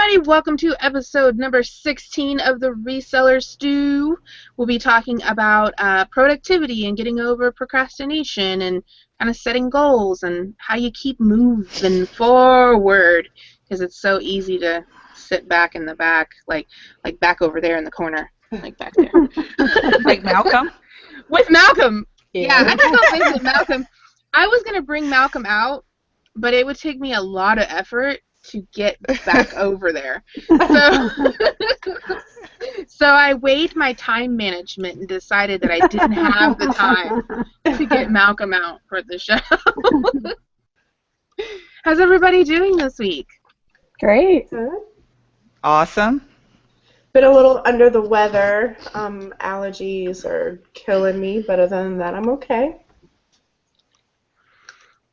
everybody. Welcome to episode number 16 of the Reseller Stew. We'll be talking about productivity and getting over procrastination and kind of setting goals and how you keep moving forward, because it's so easy to sit back in the back, like back over there in the corner, like back there. Like Malcolm? With Malcolm. Yeah, I just don't think with Malcolm. I was going to bring Malcolm out, but it would take me a lot of effort to get back over there. So I weighed my time management and decided that I didn't have the time to get Malcolm out for the show. How's everybody doing this week? Great. Awesome. Been a little under the weather. Allergies are killing me, but other than that, I'm okay.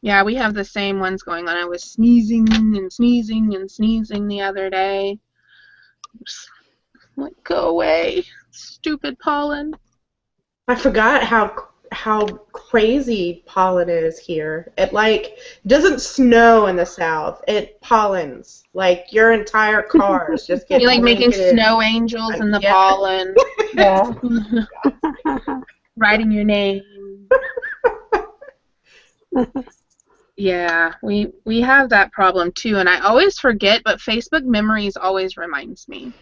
Yeah, we have the same ones going on. I was sneezing and sneezing and sneezing the other day. Just, like, go away, stupid pollen. I forgot how crazy pollen is here. It doesn't snow in the south. It pollens. Like your entire car is just getting. You like making snow angels in the pollen. Yeah. Writing your name. Yeah, we have that problem too, and I always forget, but Facebook Memories always reminds me.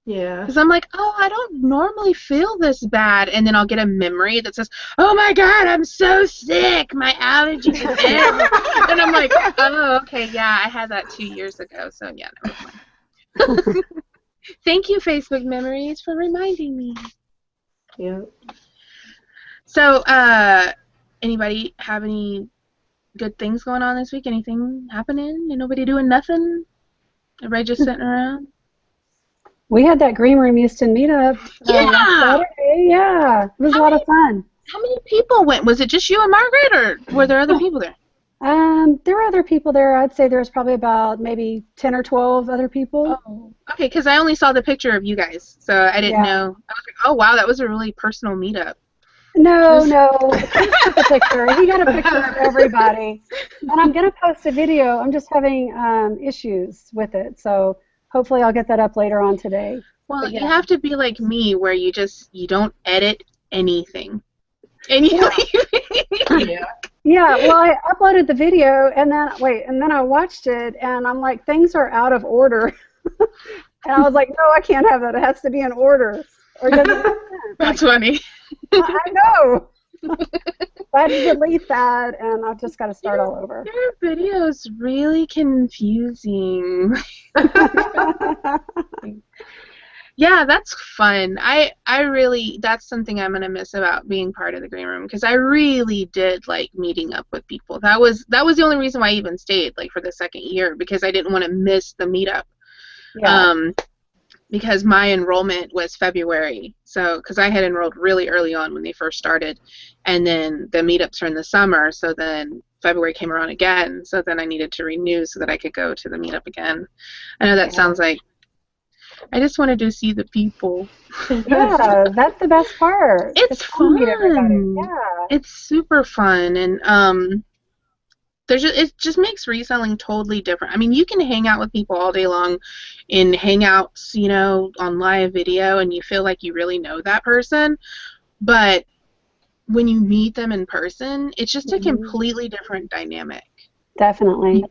Yeah. Because I'm like, oh, I don't normally feel this bad, and then I'll get a memory that says, oh my God, I'm so sick, my allergies are bad. And I'm like, oh, okay, yeah, I had that 2 years ago, so yeah, never mind. Thank you, Facebook Memories, for reminding me. Yeah. So, anybody have any good things going on this week? Anything happening? Nobody doing nothing? Everybody just sitting around? We had that Green Room Houston meetup last Saturday. Yeah, it was a lot of fun. How many people went? Was it just you and Margaret, or were there other people there? There were other people there. I'd say there was probably about maybe 10 or 12 other people. Oh, okay, because I only saw the picture of you guys, so I didn't know. I was like, oh, wow, that was a really personal meetup. No, he took a picture. He got a picture of everybody. And I'm going to post a video. I'm just having issues with it, so hopefully I'll get that up later on today. Well, you have to be like me, where you don't edit anything. And you Yeah, well, I uploaded the video, and then I watched it, and I'm like, things are out of order. And I was like, no, I can't have that. It has to be in order. Or does it make sense? That's funny. I know. I had to delete that, and I've just got to start all over. Your video's really confusing. Yeah, that's fun. I really, that's something I'm gonna miss about being part of the Green Room, because I really did like meeting up with people. That was the only reason why I even stayed, like, for the second year, because I didn't want to miss the meetup. Yeah. Because my enrollment was February, so because I had enrolled really early on when they first started, and then the meetups are in the summer, so then February came around again, so then I needed to renew so that I could go to the meetup again. I know that sounds like I just wanted to see the people. Yeah, that's the best part. It's fun. To meet everybody. Yeah. It's super fun, and it just makes reselling totally different. I mean, you can hang out with people all day long in Hangouts, on live video, and you feel like you really know that person. But when you meet them in person, it's just a completely different dynamic. Definitely.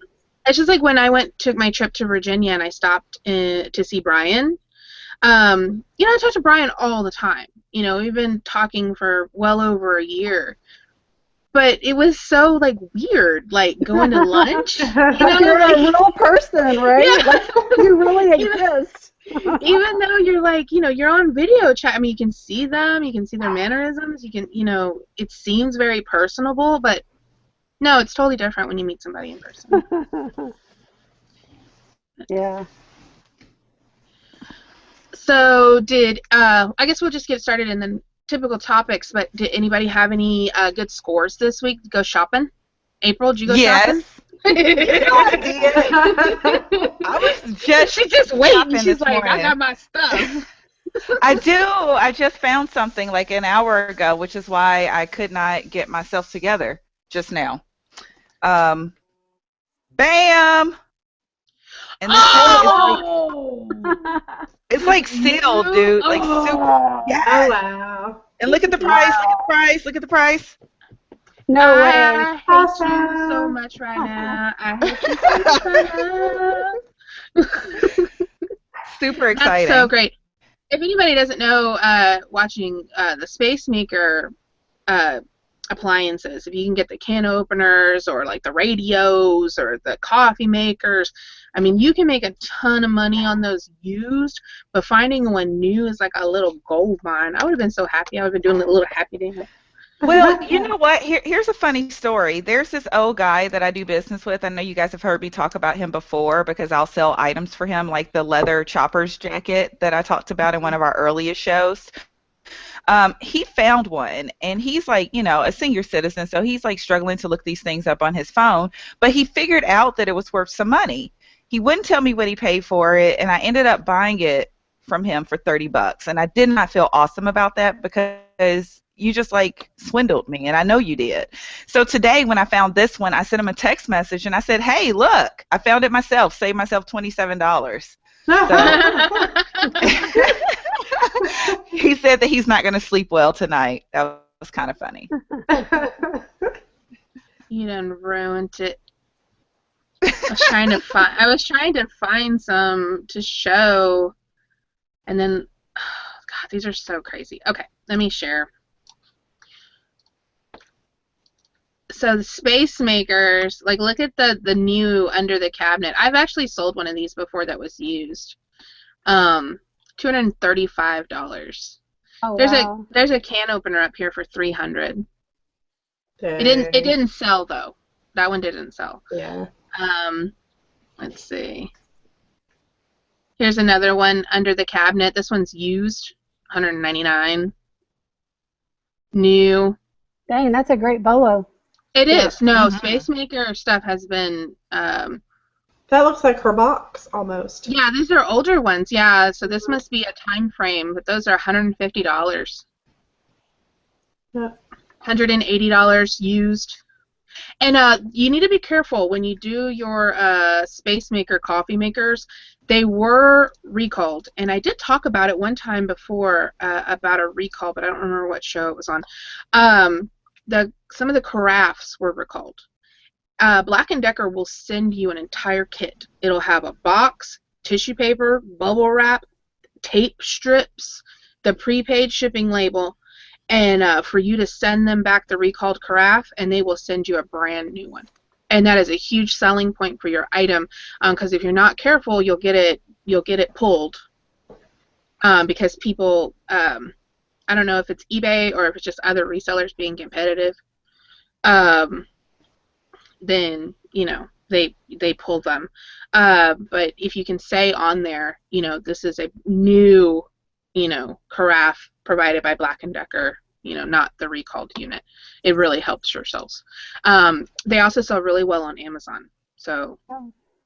It's just like when I took my trip to Virginia and I stopped to see Brian. I talk to Brian all the time. We've been talking for well over a year. But it was so, like, weird, like, going to lunch. You're a real person, right? Yeah. Like, you really exist. Even though you're, like, you're on video chat. I mean, you can see them. You can see their mannerisms. You can, it seems very personable. But, no, it's totally different when you meet somebody in person. Yeah. So I guess we'll just get started and then typical topics, but did anybody have any good scores this week to go shopping? April, did you go shopping? Yes. She's just waiting. She's like, I got my stuff. I do. I just found something like an hour ago, which is why I could not get myself together just now. Bam! And this thing is like It's like sealed, dude. Like super. Oh Yes. wow. And look at the price. Look at the price. Look at the price. No way. I hate you so Awesome. much right now. I hate you so much right now. Super That's exciting. so great. If anybody doesn't know, watching the Space Maker appliances, if you can get the can openers or like the radios or the coffee makers, I mean, you can make a ton of money on those used, but finding one new is like a little gold mine. I would have been so happy. I would have been doing a little happy dance. Well, you know what? Here's a funny story. There's this old guy that I do business with. I know you guys have heard me talk about him before because I'll sell items for him, like the leather chopper's jacket that I talked about in one of our earliest shows. He found one, and he's like, a senior citizen, so he's like struggling to look these things up on his phone, but he figured out that it was worth some money. He wouldn't tell me what he paid for it, and I ended up buying it from him for $30, and I did not feel awesome about that because you just like swindled me, and I know you did. So today when I found this one, I sent him a text message and I said, hey, look, I found it myself, saved myself $27. So he said that he's not going to sleep well tonight. That was kind of funny. You done ruined it. I was trying to find some to show, and then, oh, God, these are so crazy. Okay, let me share. So the Space Makers, like, look at the new under the cabinet. I've actually sold one of these before that was used. $235. Oh, wow. There's a can opener up here for $300. Dang. It didn't sell though. That one didn't sell. Yeah. Let's see. Here's another one under the cabinet. This one's used, $199. New. Dang, that's a great bolo. It is. No, Mhm. Space Maker stuff has been. That looks like her box almost. Yeah, these are older ones. Yeah, so this must be a time frame, but those are $150. Yeah. $180 used. And you need to be careful when you do your Space Maker coffee makers. They were recalled, and I did talk about it one time before about a recall, but I don't remember what show it was on. Some of the carafes were recalled. Black & Decker will send you an entire kit. It'll have a box, tissue paper, bubble wrap, tape strips, the prepaid shipping label, and for you to send them back the recalled carafe, and they will send you a brand new one. And that is a huge selling point for your item, because if you're not careful, you'll get it pulled, because people, I don't know if it's eBay or if it's just other resellers being competitive. Then they pull them. But if you can say on there, this is a new, carafe provided by Black & Decker, not the recalled unit, it really helps your sales. They also sell really well on Amazon. So,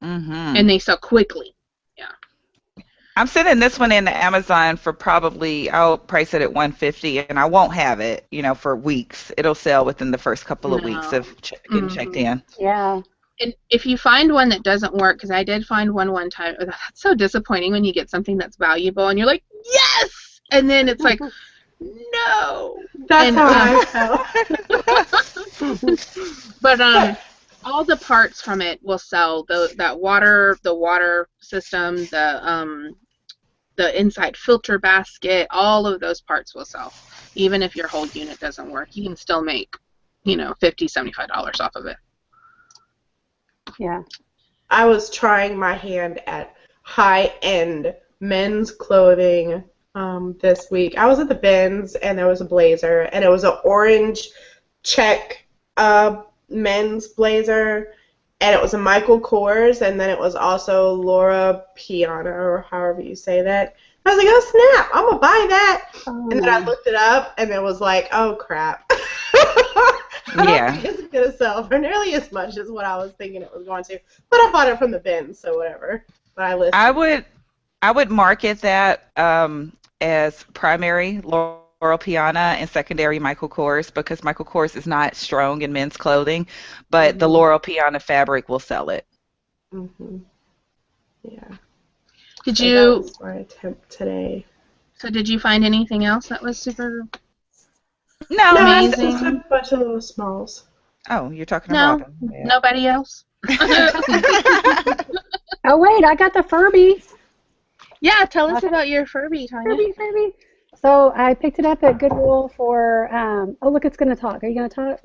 and they sell quickly. Yeah. I'm sending this one into Amazon for I'll price it at $150, and I won't have it, for weeks. It'll sell within the first couple of weeks of getting checked in. Yeah. And if you find one that doesn't work, because I did find one time, that's so disappointing when you get something that's valuable and you're like, yes! And then it's like, no! That's how I felt. But all the parts from it will sell. The water system, the inside filter basket, all of those parts will sell. Even if your whole unit doesn't work, you can still make, $50, $75 off of it. Yeah. I was trying my hand at high-end men's clothing this week. I was at the bins, and there was a blazer, and it was an orange check men's blazer, and it was a Michael Kors, and then it was also Laura Piana, or however you say that. I was like, oh snap, I'm gonna buy that. And then I looked it up, and it was like, oh crap. I don't think it's gonna sell for nearly as much as what I was thinking it was going to. But I bought it from the bin, so whatever. But I listed. I would market that as primary Laurel Piana and secondary Michael Kors, because Michael Kors is not strong in men's clothing, but the Laurel Piana fabric will sell it. Mm-hmm. Yeah. Did So that you? was my attempt today. So did you find anything else that was super No, No, amazing? just a bunch of little smalls. oh, you're talking to No, Robin. Yeah. nobody else. Oh wait, I got the Furby. Yeah, tell us Okay. about your Furby, Tonya. Furby. So I picked it up at Goodwill for. Oh look, it's gonna talk. Are you gonna talk?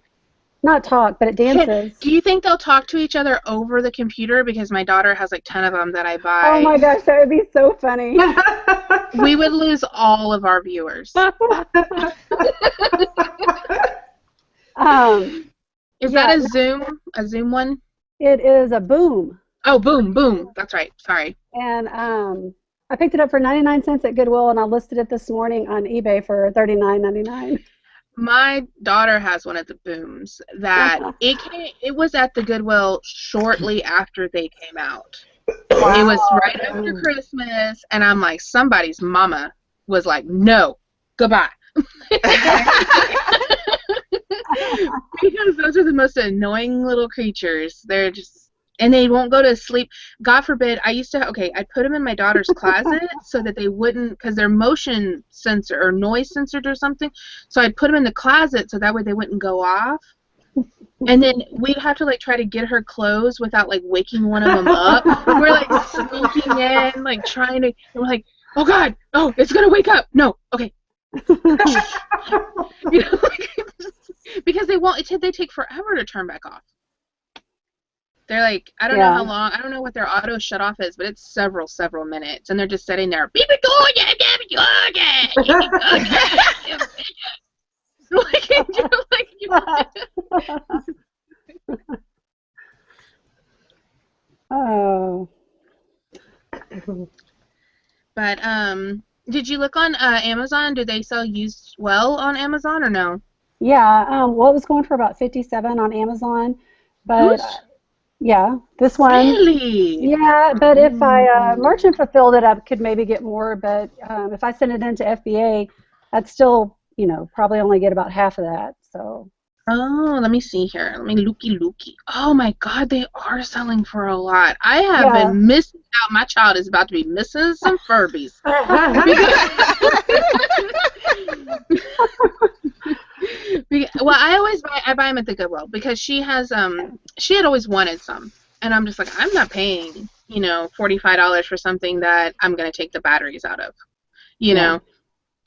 Not talk, but it dances. Do you think they'll talk to each other over the computer? Because my daughter has like 10 of them that I buy. Oh my gosh, that would be so funny. We would lose all of our viewers. Is that a Zoom? A Zoom one? It is a Boom. Oh, Boom, Boom. That's right. Sorry. And I picked it up for 99 cents at Goodwill, and I listed it this morning on eBay for $39.99. My daughter has one of the Booms that it was at the Goodwill shortly after they came out. Wow. It was right after Christmas, and I'm like, somebody's mama was like, no, goodbye. Because those are the most annoying little creatures. They're just, and they won't go to sleep. God forbid, I'd put them in my daughter's closet so that they wouldn't, because they're motion sensor or noise censored or something. So I'd put them in the closet so that way they wouldn't go off. And then we'd have to like try to get her clothes without like waking one of them up. We're like sneaking in, like trying to, and we're like, oh God, oh, it's gonna wake up. No, okay. You know, like, because they won't. They take forever to turn back off. They're like, I don't know how long. I don't know what their auto shut off is, but it's several minutes, and they're just sitting there. Beep it, go again, Oh. But did you look on Amazon? Do they sell used on Amazon or no? Yeah. Well, it was going for about $57 on Amazon, but yeah, this one. Really? Yeah, but if I merchant fulfilled it, I could maybe get more. But if I send it into FBA, I'd still, probably only get about half of that. So. Oh, let me see here. Let me looky. Oh my God, they are selling for a lot. I have been missing out. My child is about to be missing some Furbys. Well, I buy them at the Goodwill because she had always wanted some, and I'm just like, I'm not paying $45 for something that I'm gonna take the batteries out of, know.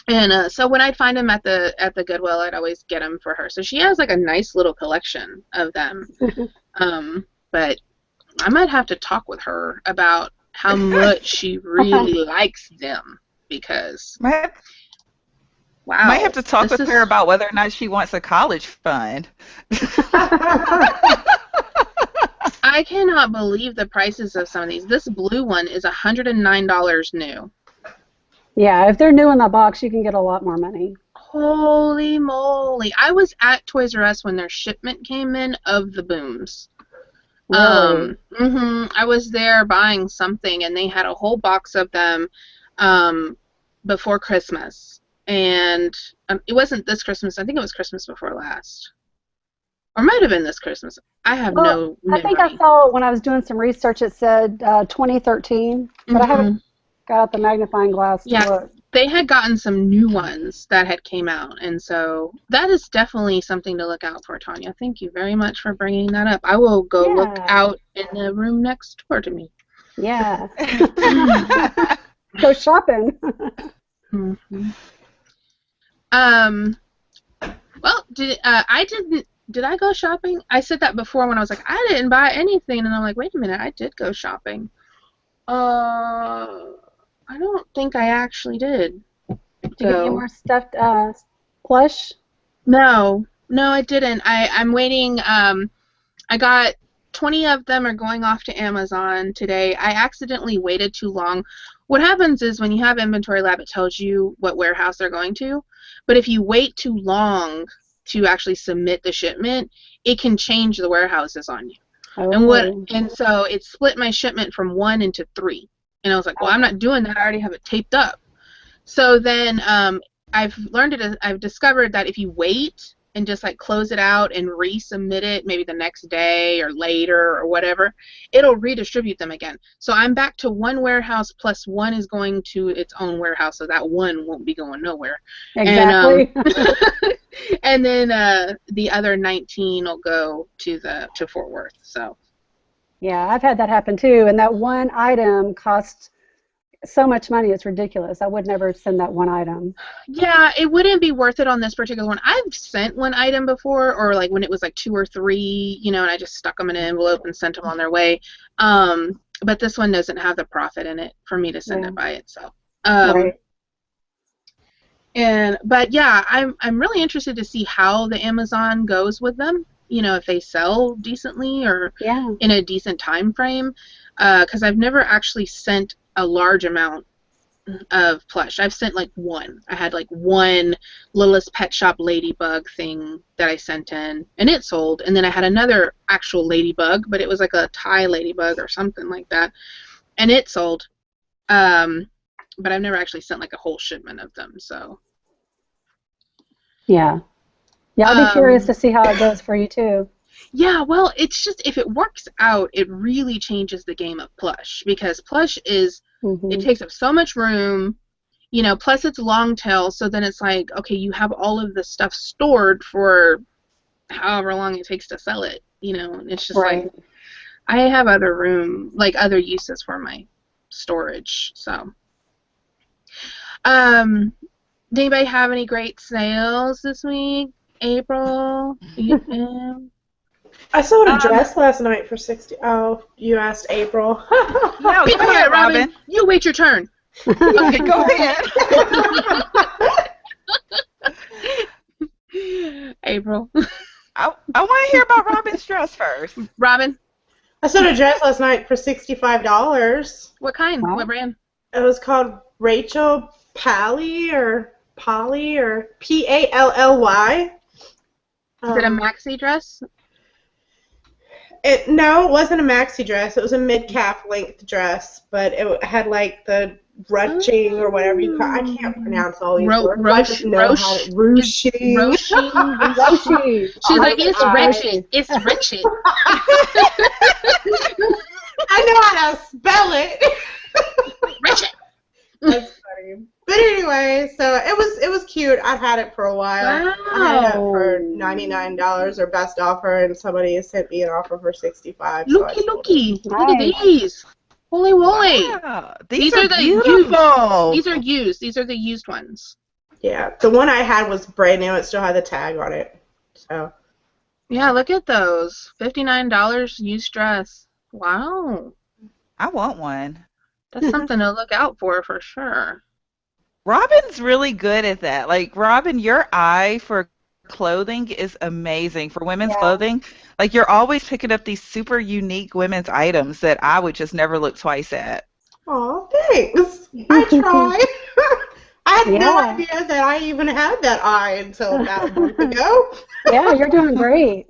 And so when I'd find them at the Goodwill, I'd always get them for her. So she has like a nice little collection of them. But I might have to talk with her about how much she really likes them because wow. Might have to talk with her about whether or not she wants a college fund. I cannot believe the prices of some of these. This blue one is $109 new. Yeah, if they're new in the box, you can get a lot more money. Holy moly. I was at Toys R Us when their shipment came in of the Booms. Really? I was there buying something, and they had a whole box of them before Christmas. And it wasn't this Christmas. I think it was Christmas before last. Or might have been this Christmas. I have no memory. I think I saw when I was doing some research, it said 2013, but I haven't got out the magnifying glass to look. They had gotten some new ones that had came out, and so that is definitely something to look out for, Tonya. Thank you very much for bringing that up. I will go look out in the room next door to me. Yeah. Go shopping. Well, did I go shopping? I said that before when I was like, I didn't buy anything, and I'm like, wait a minute, I did go shopping. I don't think I actually did. Did you get any more stuffed plush? No, I didn't. I'm waiting. I got 20 of them are going off to Amazon today. I accidentally waited too long. What happens is when you have Inventory Lab, it tells you what warehouse they're going to. But if you wait too long to actually submit the shipment, it can change the warehouses on you. Oh. And so it split my shipment from 1 into 3. And I was like, well, I'm not doing that. I already have it taped up. So then I've discovered that if you wait and just like close it out and resubmit it maybe the next day or later or whatever, it'll redistribute them again. So I'm back to one warehouse plus one is going to its own warehouse, so that one won't be going nowhere. Exactly. And then the other 19 will go to Fort Worth. So Yeah, I've had that happen too, and that one item costs so much money, it's ridiculous. I would never send that one item. yeah, it wouldn't be worth it on this particular one. I've sent one item before, or like when it was like 2 or 3, and I just stuck them in an envelope and sent them on their way. But this one doesn't have the profit in it for me to send it by itself. Right. But yeah, I'm really interested to see how the Amazon goes with them. If they sell decently or in a decent time frame, because I've never actually sent a large amount of plush. I've sent like one. I had like one Littlest Pet Shop ladybug thing that I sent in, and it sold. And then I had another actual ladybug, but it was like a Thai ladybug or something like that, and it sold. But I've never actually sent like a whole shipment of them. So yeah, I'll be curious to see how it goes for you too. Yeah, well, it's just if it works out, it really changes the game of plush, because plush is it takes up so much room, plus it's long tail, so then it's like, okay, you have all of the stuff stored for however long it takes to sell it, and it's just like I have other room, like other uses for my storage. So did anybody have any great sales this week? April? I sold a dress last night for $60. Oh, you asked April. No, Be go quiet, ahead, Robin. You wait your turn. Okay, go ahead. April. I want to hear about Robin's dress first. Robin. I sold a dress last night for $65. What kind? Wow. What brand? It was called Rachel Pally or Polly or Pally. Is it a maxi dress? No, it wasn't a maxi dress. It was a mid-calf length dress, but it had like the ruching or whatever you call it. I can't pronounce all these words. I just know how to ruching. Roshi. She's like, it's wretched. It's wretched. I know how to spell it. Wretched. That's funny. But anyway, so it was cute. I'd had it for a while. Wow. I had it for $99 or best offer, and somebody sent me an offer for $65. Looky. Look at these. Holy moly. Wow. These are the beautiful. used. These are used. These are the used ones. Yeah, the one I had was brand new. It still had the tag on it. So. Yeah, look at those. $59 used dress. Wow. I want one. That's something to look out for sure. Robin's really good at that. Like, Robin, your eye for clothing is amazing. For women's clothing, like, you're always picking up these super unique women's items that I would just never look twice at. Oh, thanks. I try. I had no idea that I even had that eye until about a month ago. Yeah, you're doing great.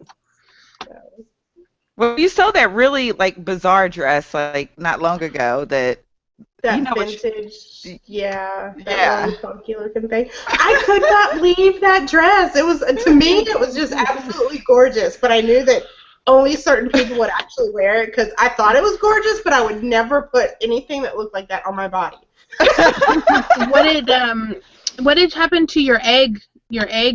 Well, you sold that really, like, bizarre dress, like, not long ago that vintage, that funky looking thing. I could not leave that dress. It was, to me, it was just absolutely gorgeous, but I knew that only certain people would actually wear it because I thought it was gorgeous, but I would never put anything that looked like that on my body. What did happen to your egg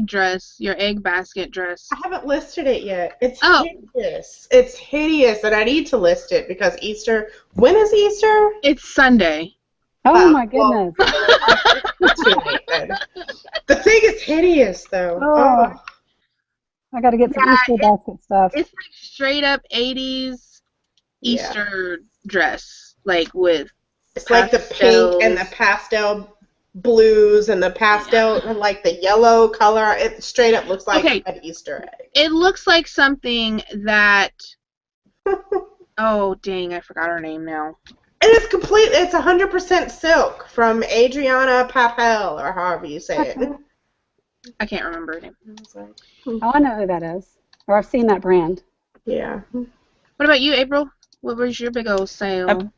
dress, your egg basket dress? I haven't listed it yet. It's hideous. It's hideous, and I need to list it because Easter. When is Easter? It's Sunday. Oh my goodness. Too late then. The thing is hideous, though. Oh. I got to get some Easter basket stuff. It's like straight up 80s Easter dress, like with. It's like the pink and the pastel blues and the pastel and like the yellow color. It straight up looks like an Easter egg. It looks like something that. Oh dang! I forgot her name now. And it's complete. It's 100% silk from Adriana Papel or however you say it. I can't remember her name. Oh, I know who that is. Or I've seen that brand. Yeah. What about you, April? What was your big old sale?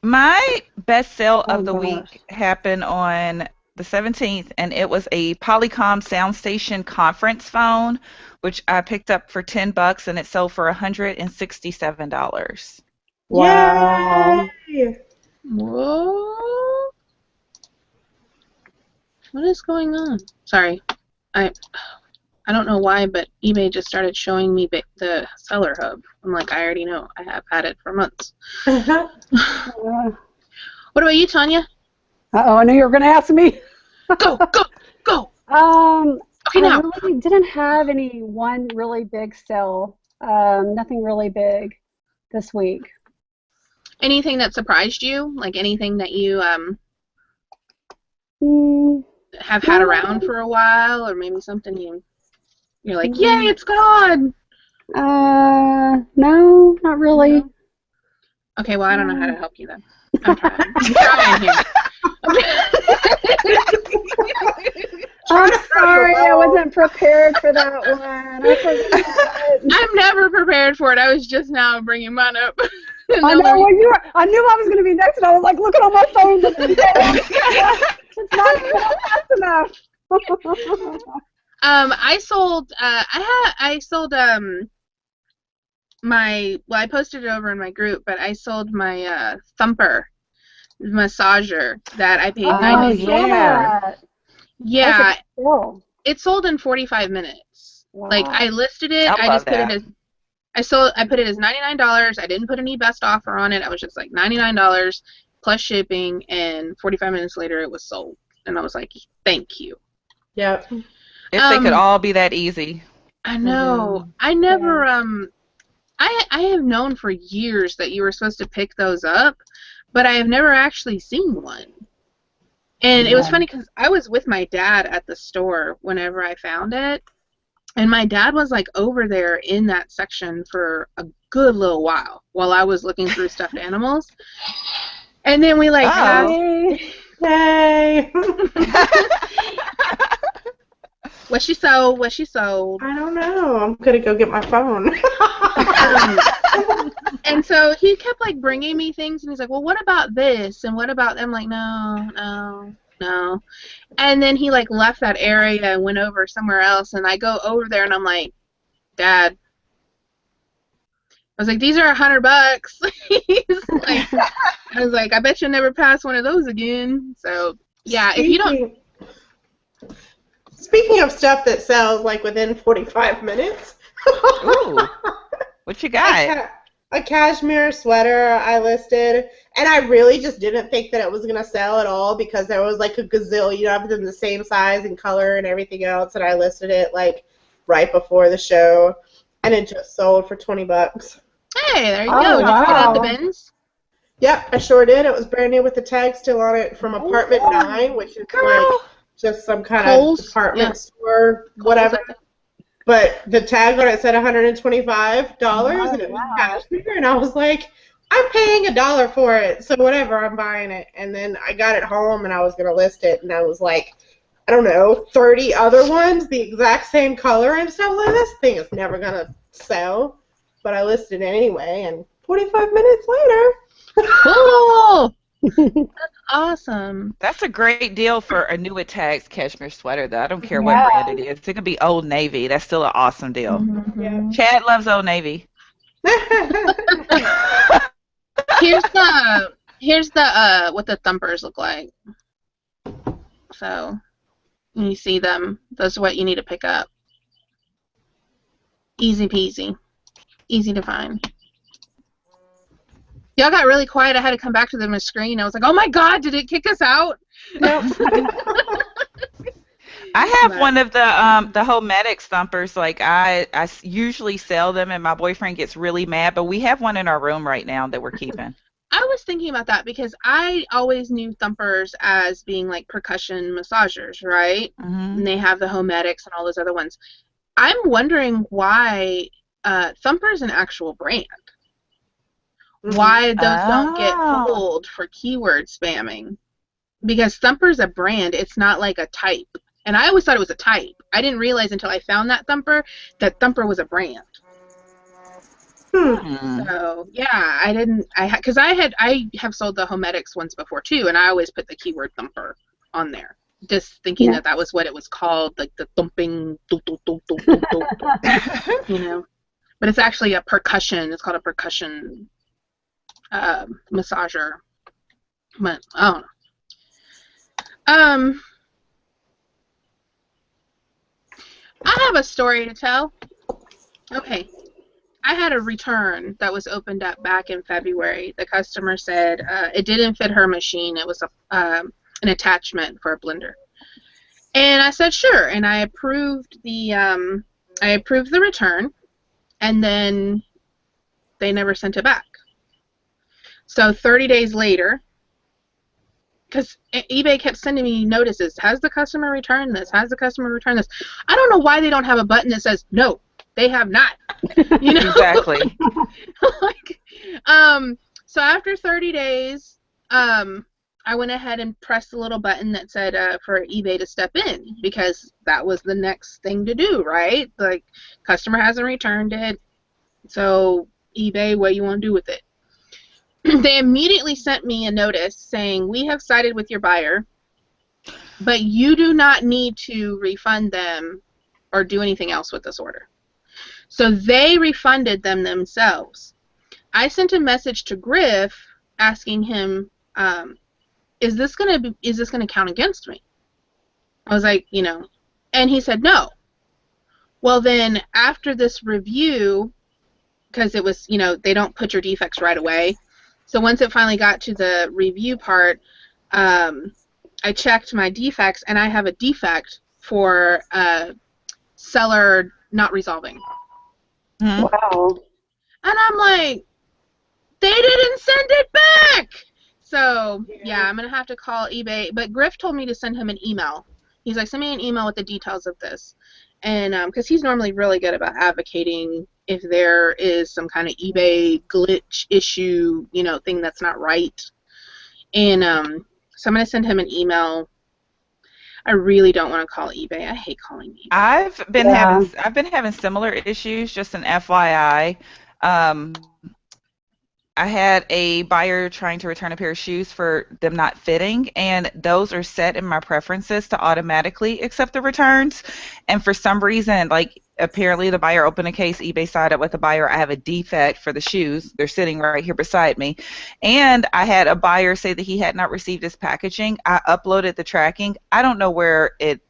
My best sale of the week happened on the 17th, and it was a Polycom SoundStation conference phone, which I picked up for $10, and it sold for $167. Wow. Yay! Whoa. What is going on? Sorry. I don't know why, but eBay just started showing me the seller hub. I'm like, I already know. I have had it for months. Uh, What about you, Tonya? Uh-oh, I knew you were going to ask me. Go, go, go. Okay, I now. really didn't have any one really big sale. Nothing really big this week. Anything that surprised you? Like anything that you Mm, have had no. around for a while, or maybe something you're like, yay, Mm, it's gone. no, not really. No? Okay, well, I don't know how to help you then. I'm trying here. I'm sorry, I wasn't prepared for that one. I forgot. I'm never prepared for it. I was just now bringing mine up. I know, well, I knew I was going to be next, and I was like looking on my phone. It's not fast enough. I sold. I sold I posted it over in my group, but I sold my Thumper massager that I paid Oh, $90. yeah. Yeah, Cool. it sold in 45 minutes. Wow. Like I listed it, I I love just put it that. as I put it as $99. I didn't put any best offer on it. I was just like $99 plus shipping, and 45 minutes later it was sold. And I was like, thank you. Yep. If they could all be that easy. I know. I never I have known for years that you were supposed to pick those up, but I have never actually seen one. And it was funny because I was with my dad at the store whenever I found it, and my dad was like over there in that section for a good little while I was looking through stuffed animals. And then we like Yay! what she sold, what she sold. I don't know. I'm gonna go get my phone. And so he kept like bringing me things, and he's like, well, what about this, and what about them? I'm like, no. And then he like left that area and went over somewhere else, and I go over there and I'm like, Dad, I was like, these are $100. He's like, I was like, I bet you'll never pass one of those again. So yeah, if you don't. Speaking of stuff that sells like within 45 minutes. Ooh. What you got? A cashmere sweater I listed, and I really just didn't think that it was going to sell at all because there was like a gazillion of them the same size and color and everything else, and I listed it like right before the show, and it just sold for $20. Hey, there you go. Did you get out the bins? Yep, I sure did. It was brand new with the tag still on it from Apartment 9, which is like just some kind of department store, whatever. But the tag on it said $125, and it was cashmere, and I was like, I'm paying $1 for it, so whatever, I'm buying it. And then I got it home, and I was going to list it, and I was like, I don't know, 30 other ones, the exact same color, and so I was like, this thing is never going to sell. But I listed it anyway, and 45 minutes later. Cool! That's awesome. That's a great deal for a new with tags cashmere sweater, though. I don't care what brand it is. It could be Old Navy. That's still an awesome deal. Mm-hmm. Yeah. Chad loves Old Navy. Here's the what the thumpers look like. So when you see them, those are what you need to pick up. Easy peasy. Easy to find. Y'all got really quiet. I had to come back to the screen. I was like, oh my God, did it kick us out? Nope. I have one of the Homedics thumpers. Like I usually sell them, and my boyfriend gets really mad. But we have one in our room right now that we're keeping. I was thinking about that because I always knew thumpers as being like percussion massagers, right? Mm-hmm. And they have the Homedics and all those other ones. I'm wondering why Thumper is an actual brand. Why those don't get pulled for keyword spamming. Because Thumper's a brand, it's not like a type. And I always thought it was a type. I didn't realize until I found that Thumper was a brand. So yeah, I didn't. Because I have sold the Homedics ones before too, and I always put the keyword Thumper on there. just thinking Yeah. that was what it was called, like the thumping, doo, doo, doo, doo, doo, doo, you know. But it's actually a percussion. It's called a percussion massager. But I don't know. I have a story to tell. Okay. I had a return that was opened up back in February. The customer said it didn't fit her machine. It was an attachment for a blender. And I said sure, and I approved the return, and then they never sent it back. So 30 days later, because eBay kept sending me notices, has the customer returned this? Has the customer returned this? I don't know why they don't have a button that says no, they have not. You know? Exactly. Like, so after 30 days, I went ahead and pressed the little button that said for eBay to step in, because that was the next thing to do, right? Like, customer hasn't returned it, so eBay, what do you want to do with it? They immediately sent me a notice saying, we have sided with your buyer, but you do not need to refund them or do anything else with this order. So they refunded them themselves. I sent a message to Griff asking him, is this gonna count against me? I was like, you know, and he said no. Well, then after this review, because it was, you know, they don't put your defects right away. So once it finally got to the review part, I checked my defects, and I have a defect for seller not resolving. Wow. And I'm like, they didn't send it back. So yeah, I'm gonna have to call eBay. But Griff told me to send him an email. He's like, send me an email with the details of this, and because he's normally really good about advocating if there is some kind of eBay glitch issue, you know, thing that's not right. And so I'm gonna send him an email. I really don't want to call eBay. I hate calling eBay. I've been having similar issues. Just an FYI. I had a buyer trying to return a pair of shoes for them not fitting, and those are set in my preferences to automatically accept the returns. And for some reason, like, apparently the buyer opened a case, eBay sided up with the buyer. I have a defect for the shoes. They're sitting right here beside me. And I had a buyer say that he had not received his packaging. I uploaded the tracking. I don't know where it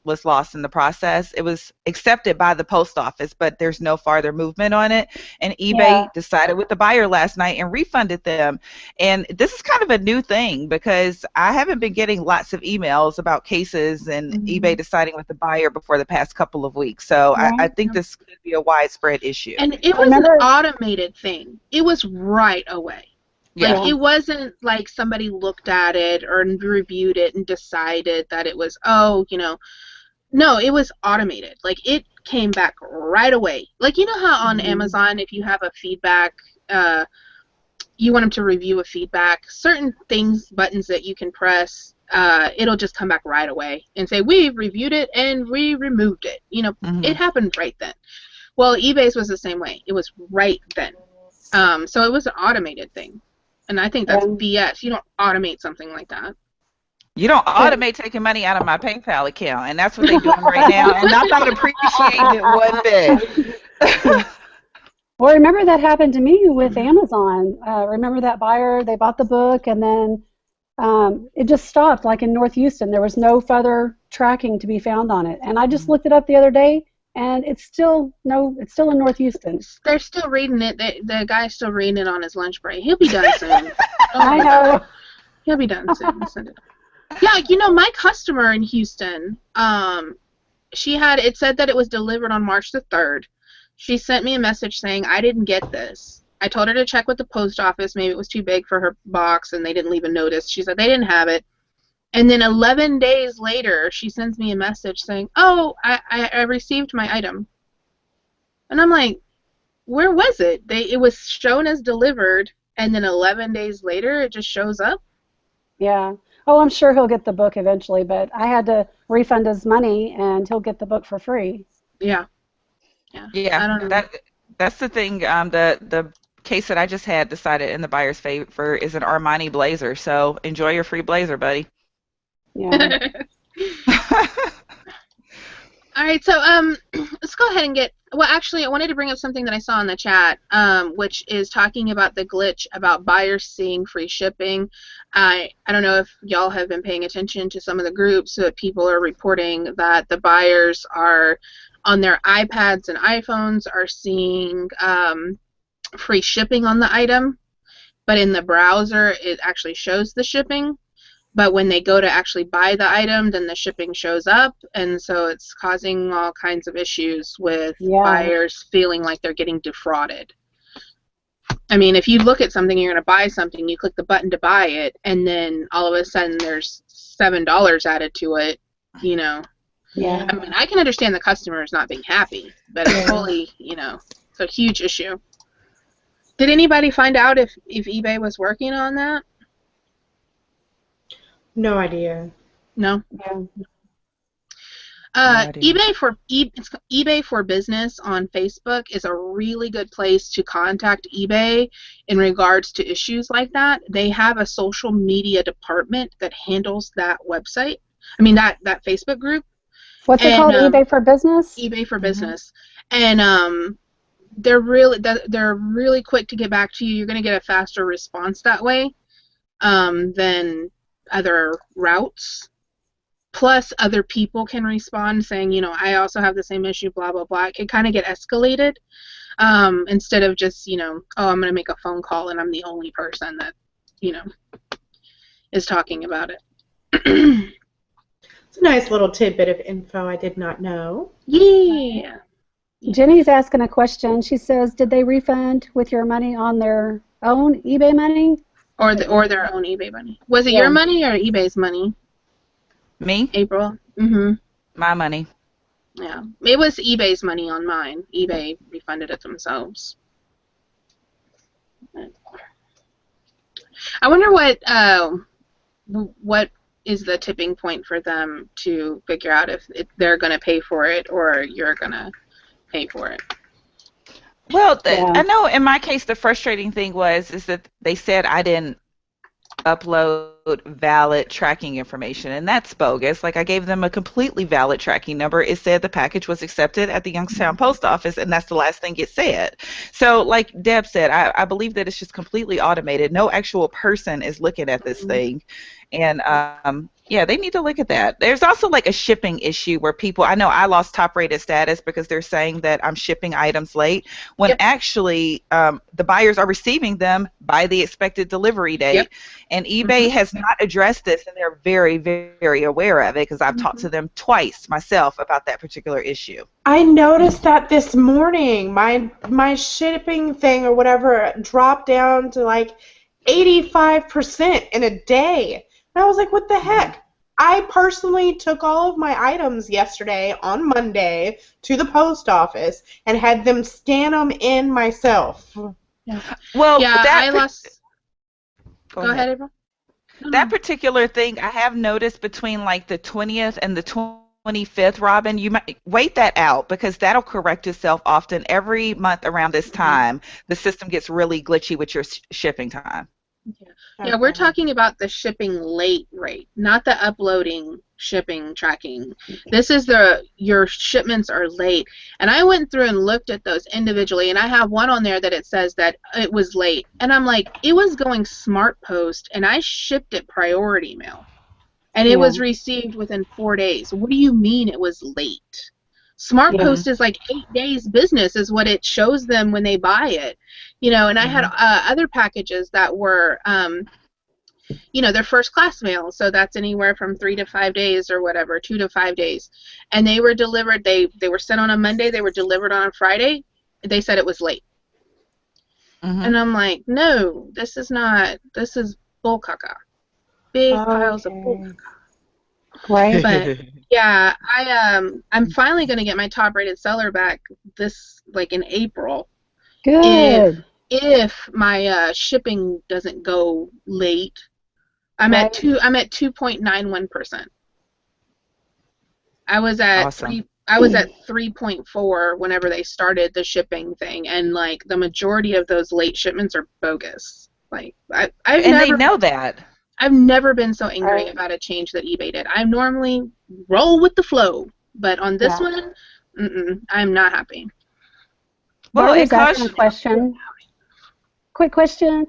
was lost in the process. It was accepted by the post office, but there's no farther movement on it. And eBay decided with the buyer last night and refunded them. And this is kind of a new thing, because I haven't been getting lots of emails about cases and eBay deciding with the buyer before the past couple of weeks. So I think this could be a widespread issue. And it was an automated thing. It was right away. Yeah. Like, it wasn't like somebody looked at it or reviewed it and decided that it was, oh, you know. No, it was automated. Like, it came back right away. Like, you know how on Amazon, if you have a feedback, you want them to review a feedback, certain things, buttons that you can press, it'll just come back right away and say, we reviewed it and we removed it. You know, it happened right then. Well, eBay's was the same way. It was right then. So it was an automated thing. And I think that's BS. You don't automate something like that. You don't automate taking money out of my PayPal account, and that's what they're doing right now, and I'm not appreciating it one bit. Well, remember that happened to me with Amazon. Remember that buyer, they bought the book, and then it just stopped, like in North Houston. There was no further tracking to be found on it. And I just looked it up the other day, and it's still in North Houston. They're still reading it. The guy's still reading it on his lunch break. He'll be done soon. I know. He'll be done soon. Send it. Yeah, you know, my customer in Houston, it said that it was delivered on March the 3rd. She sent me a message saying, I didn't get this. I told her to check with the post office. Maybe it was too big for her box and they didn't leave a notice. She said they didn't have it. And then 11 days later, she sends me a message saying, oh, I received my item. And I'm like, where was it? It was shown as delivered, and then 11 days later, it just shows up? Yeah. Oh, I'm sure he'll get the book eventually, but I had to refund his money, and he'll get the book for free. Yeah. Yeah. I don't know. That's the thing. The case that I just had decided in the buyer's favor is an Armani blazer. So enjoy your free blazer, buddy. Yeah. All right, so let's go ahead and get. Well, actually, I wanted to bring up something that I saw in the chat, which is talking about the glitch about buyers seeing free shipping. I don't know if y'all have been paying attention to some of the groups that people are reporting that the buyers are on their iPads and iPhones are seeing free shipping on the item, but in the browser it actually shows the shipping. But when they go to actually buy the item, then the shipping shows up, and so it's causing all kinds of issues with buyers feeling like they're getting defrauded. I mean, if you look at something, you're going to buy something, you click the button to buy it, and then all of a sudden there's $7 added to it, you know. Yeah. I mean, I can understand the customers not being happy, but it's totally, you know, it's a huge issue. Did anybody find out if eBay was working on that? No idea. No. Yeah. eBay for Business on Facebook is a really good place to contact eBay in regards to issues like that. They have a social media department that handles that website. I mean that Facebook group. What's it called? eBay for Business? eBay for Business. And they're really quick to get back to you. You're going to get a faster response that way than other routes. Plus, other people can respond saying, you know, I also have the same issue, blah, blah, blah. It can kind of get escalated instead of just, you know, oh, I'm going to make a phone call and I'm the only person that, you know, is talking about it. It's a nice little tidbit of info I did not know. Yeah. Jenny's asking a question. She says, did they refund with your money on their own eBay money? Or their own eBay money. Was it your money or eBay's money? Me? April? Mm-hmm. My money. Yeah. It was eBay's money on mine. eBay refunded it themselves. I wonder what is the tipping point for them to figure out if they're going to pay for it or you're going to pay for it. Well, I know in my case the frustrating thing is that they said I didn't upload valid tracking information, and that's bogus. Like, I gave them a completely valid tracking number. It said the package was accepted at the Youngstown Post Office, and that's the last thing it said. So, like Deb said, I believe that it's just completely automated. No actual person is looking at this thing. And yeah, they need to look at that. There's also like a shipping issue where people, I know I lost top rated status because they're saying that I'm shipping items late when actually the buyers are receiving them by the expected delivery date. And eBay has not addressed this, and they're very, very aware of it because I've talked to them twice myself about that particular issue. I noticed that this morning. My shipping thing or whatever dropped down to like 85% in a day. And I was like, what the heck? I personally took all of my items yesterday on Monday to the post office and had them scan them in myself. Yeah. Well, yeah, that I lost. Go ahead, April. That particular thing I have noticed between like the 20th and the 25th, Robin, you might wait that out because that'll correct itself often. Every month around this time, the system gets really glitchy with your shipping time. Yeah, we're talking about the shipping late rate, not the uploading shipping tracking. This is your shipments are late. And I went through and looked at those individually, and I have one on there that it says that it was late. And I'm like, it was going Smart Post, and I shipped it priority mail. And it was received within 4 days. What do you mean it was late? Smart Post is like 8 days business is what it shows them when they buy it. You know, and I had other packages that were, you know, they're first class mail, so that's anywhere from 3 to 5 days or whatever, 2 to 5 days. And they were delivered, they were sent on a Monday, they were delivered on a Friday. They said it was late. And I'm like, no, this is bull caca. Big piles of bull caca. Right. But yeah, I'm finally going to get my top rated seller back in April. Good. If my shipping doesn't go late. I'm at 2.91%. I was at awesome. I was at 3.4 whenever they started the shipping thing, and like the majority of those late shipments are bogus. Like they know that. I've never been so angry Right. about a change that eBay did. I normally roll with the flow, but on this Yeah. one, I'm not happy. Well, it Barbara's asking a costs. question. Quick question.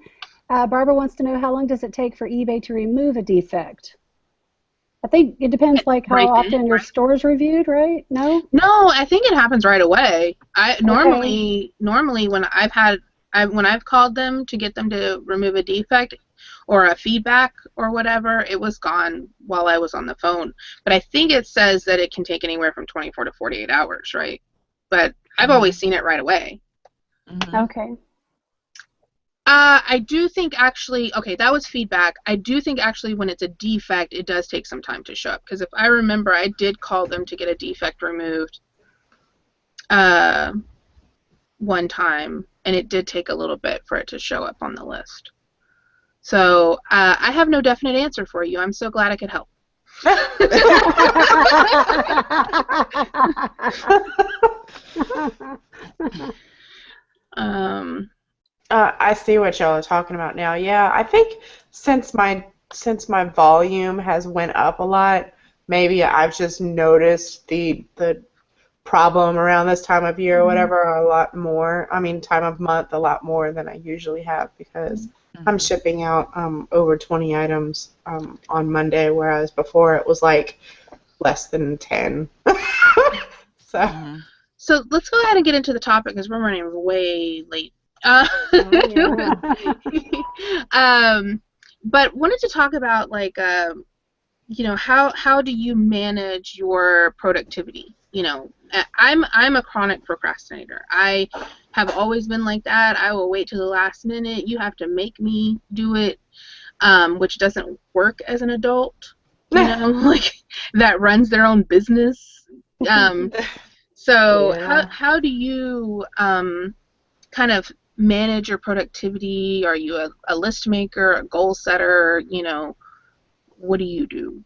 Barbara wants to know, how long does it take for eBay to remove a defect? I think it depends, like, how Right then, often your right? store's reviewed, right? No? No, I think it happens right away. I Okay. normally when I've called them to get them to remove a defect or a feedback or whatever, it was gone while I was on the phone. But I think it says that it can take anywhere from 24 to 48 hours, right? But I've always seen it right away. Mm-hmm. Okay. I do think actually, okay, that was feedback. I do think actually when it's a defect, it does take some time to show up. Because if I remember, I did call them to get a defect removed one time, and it did take a little bit for it to show up on the list. So I have no definite answer for you. I'm so glad I could help. I see what y'all are talking about now. Yeah, I think since my volume has went up a lot, maybe I've just noticed the problem around this time of year or whatever a lot more. I mean, time of month a lot more than I usually have because I'm shipping out over 20 items on Monday, whereas before it was like less than 10. So. So let's go ahead and get into the topic because we're running way late. But wanted to talk about like how do you manage your productivity? I'm a chronic procrastinator. I have always been like that. I will wait till the last minute. You have to make me do it, which doesn't work as an adult. Like that runs their own business. So Yeah. how do you kind of manage your productivity? Are you a list maker, a goal setter? What do you do?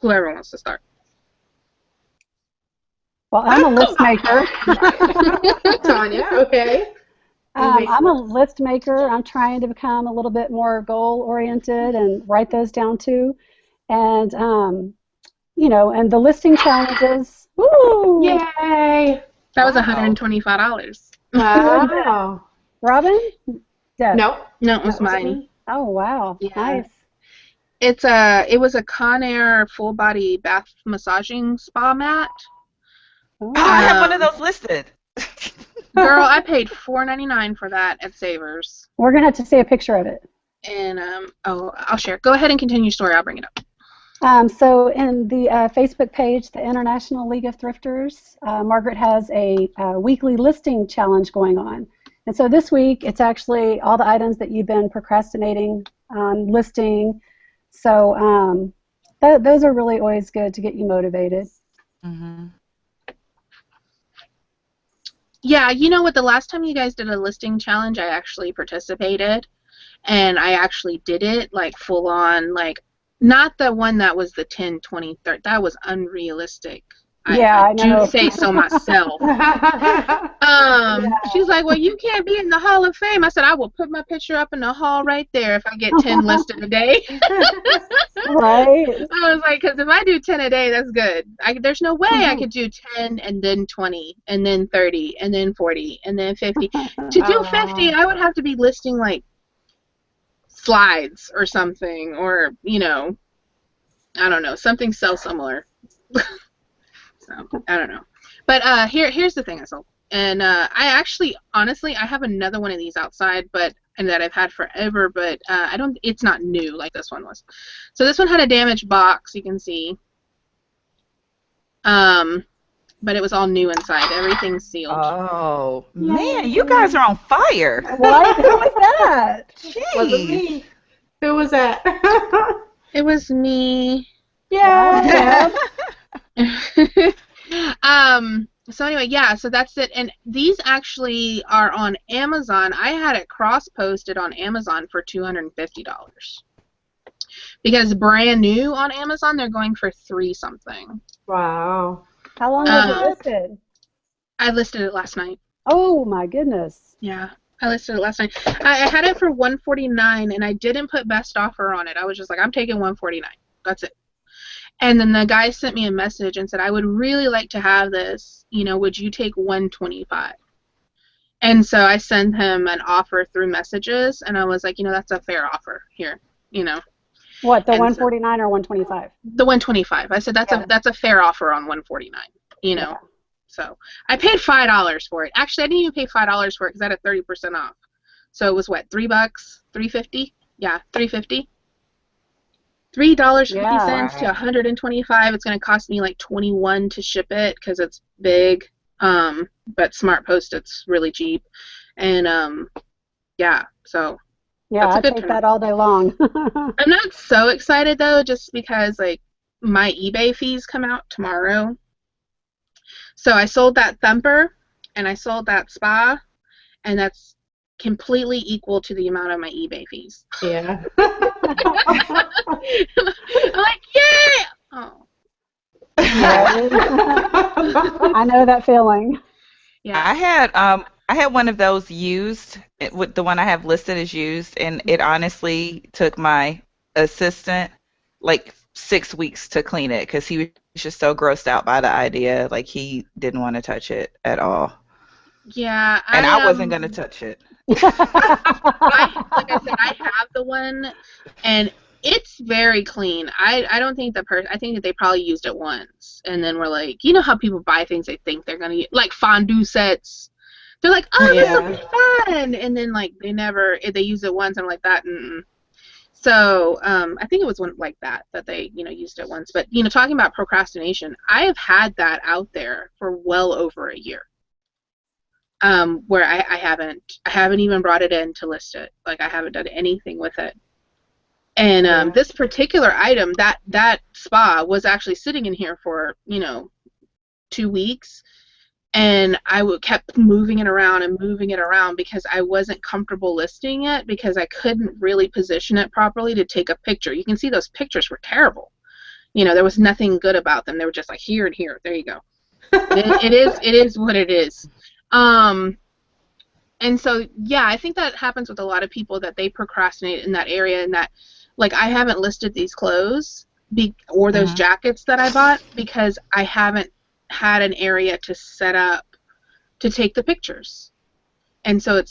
Whoever wants to start. Well, I'm a list maker. Tonya, okay. I'm a list maker. I'm trying to become a little bit more goal oriented and write those down too. And and the listing challenges. Woo! Yay! That was $125. Wow. Robin? Deb? Nope. No, it was That wasn't mine. me. Oh, wow. Yeah. Nice. It was a Conair full body bath massaging spa mat. Oh. I have one of those listed. Girl, I paid $4.99 for that at Savers. We're going to have to see a picture of it. And I'll share. Go ahead and continue your story. I'll bring it up. So in the Facebook page, the International League of Thrifters, Margaret has a weekly listing challenge going on. And so this week, it's actually all the items that you've been procrastinating on listing. So those are really always good to get you motivated. Mm-hmm. Yeah, you know what? The last time you guys did a listing challenge, I actually participated. And I actually did it, like, full on, like, not the one that was the 10, 20, 30. That was unrealistic. I know. do say so myself. She's like, well, you can't be in the Hall of Fame. I said, I will put my picture up in the hall right there if I get 10 listed a day. Right. I was like, because if I do 10 a day, that's good. There's no way I could do 10 and then 20 and then 30 and then 40 and then 50. To do 50, I would have to be listing, like, slides or something, or I don't know, something similar. So I don't know, but here's the thing I sold, and I actually honestly I have another one of these outside, and that I've had forever, but it's not new like this one was. So this one had a damaged box, you can see, but it was all new inside, everything's sealed. Oh man, you guys are on fire. What? Who was that? Wasn't me. Who was that? It was me. Yeah. So anyway, yeah, so that's it. And these actually are on Amazon. I had it cross-posted on Amazon for $250. Because brand new on Amazon, they're going for $3 something. Wow. How long was it listed? I listed it last night. Oh my goodness. Yeah. I listed it last night. I had it for $149, and I didn't put best offer on it. I was just like, I'm taking $149. That's it. And then the guy sent me a message and said, I would really like to have this. You know, would you take $125? And so I sent him an offer through messages, and I was like, you know, that's a fair offer here, you know. What, the And 149 or 125? The 125. I said that's a fair offer on 149, you know. Yeah. So I paid $5 for it. Actually, I didn't even pay $5 for it because I had a 30% off. So it was what, $3, $3.50? Yeah, $3.50. $3.50 to $125. It's going to cost me like $21 to ship it because it's big. But Smart Post, it's really cheap. And yeah, so yeah, that's a I good take turn. that all day long. I'm not so excited though, just because like my eBay fees come out tomorrow. So I sold that Thumper and I sold that Spa, and that's completely equal to the amount of my eBay fees. Yeah. I'm like, yeah! Oh. I know that feeling. Yeah. I had one of those used, with the one I have listed as used, and it honestly took my assistant like 6 weeks to clean it because he was just so grossed out by the idea. Like, he didn't want to touch it at all. Yeah. And I wasn't going to touch it. Like I said, I have the one, and it's very clean. I don't think I think that they probably used it once, and then we're like, you know how people buy things they think they're gonna use, like fondue sets. They're like, oh, this will be fun, and then like they use it once. I'm like that. So I think it was one like that they used it once. But talking about procrastination, I have had that out there for well over a year. Where I haven't even brought it in to list it. Like, I haven't done anything with it. And this particular item, that spa was actually sitting in here for 2 weeks, and I kept moving it around because I wasn't comfortable listing it because I couldn't really position it properly to take a picture. You can see those pictures were terrible. There was nothing good about them. They were just like here and here. There you go. It is what it is. And so, yeah, I think that happens with a lot of people, that they procrastinate in that area, and that, like, I haven't listed these clothes or those jackets that I bought because I haven't had an area to set up to take the pictures. And so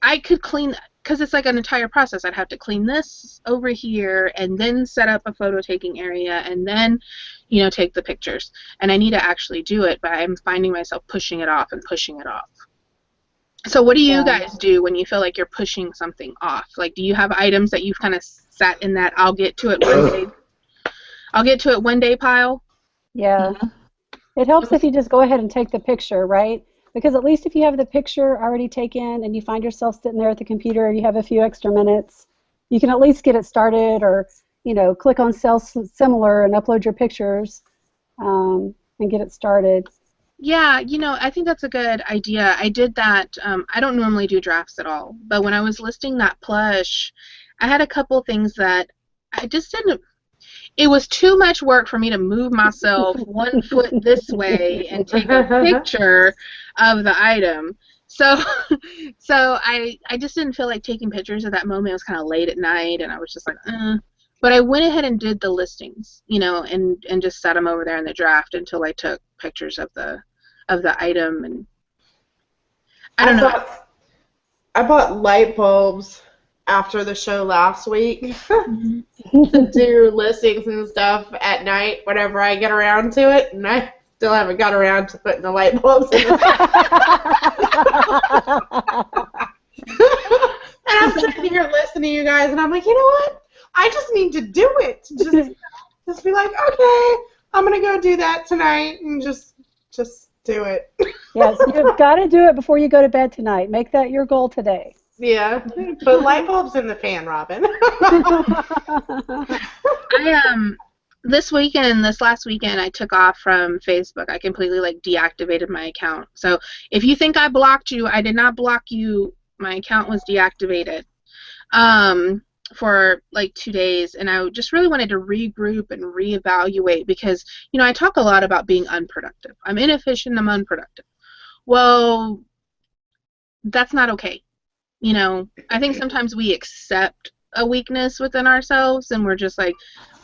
I could clean, because it's like an entire process. I'd have to clean this over here and then set up a photo taking area and then, take the pictures. And I need to actually do it, but I'm finding myself pushing it off. So what do you guys do when you feel like you're pushing something off? Like, do you have items that you've kind of sat in that I'll get to it one day pile? Yeah. It helps if you just go ahead and take the picture, right? Because at least if you have the picture already taken and you find yourself sitting there at the computer and you have a few extra minutes, you can at least get it started, or click on Sell Similar and upload your pictures and get it started. Yeah, I think that's a good idea. I did that. I don't normally do drafts at all, but when I was listing that plush, I had a couple things that I just didn't. It was too much work for me to move myself 1 foot this way and take a picture of the item. So I just didn't feel like taking pictures at that moment. It was kind of late at night, and I was just like, But I went ahead and did the listings, and just set them over there in the draft until I took pictures of the item. And I don't know. I bought light bulbs after the show last week to do listings and stuff at night whenever I get around to it, and I still haven't got around to putting the light bulbs in the And I'm sitting here listening to you guys, and I'm like, you know what? I just need to do it. Just be like, okay, I'm gonna go do that tonight, and just do it. Yes, you've got to do it before you go to bed tonight. Make that your goal today. Yeah, put light bulbs in the pan, Robin. This last weekend, I took off from Facebook. I completely deactivated my account. So if you think I blocked you, I did not block you. My account was deactivated for 2 days, and I just really wanted to regroup and reevaluate because I talk a lot about being unproductive. I'm inefficient. I'm unproductive. Well, that's not okay. You know, I think sometimes we accept a weakness within ourselves and we're just like,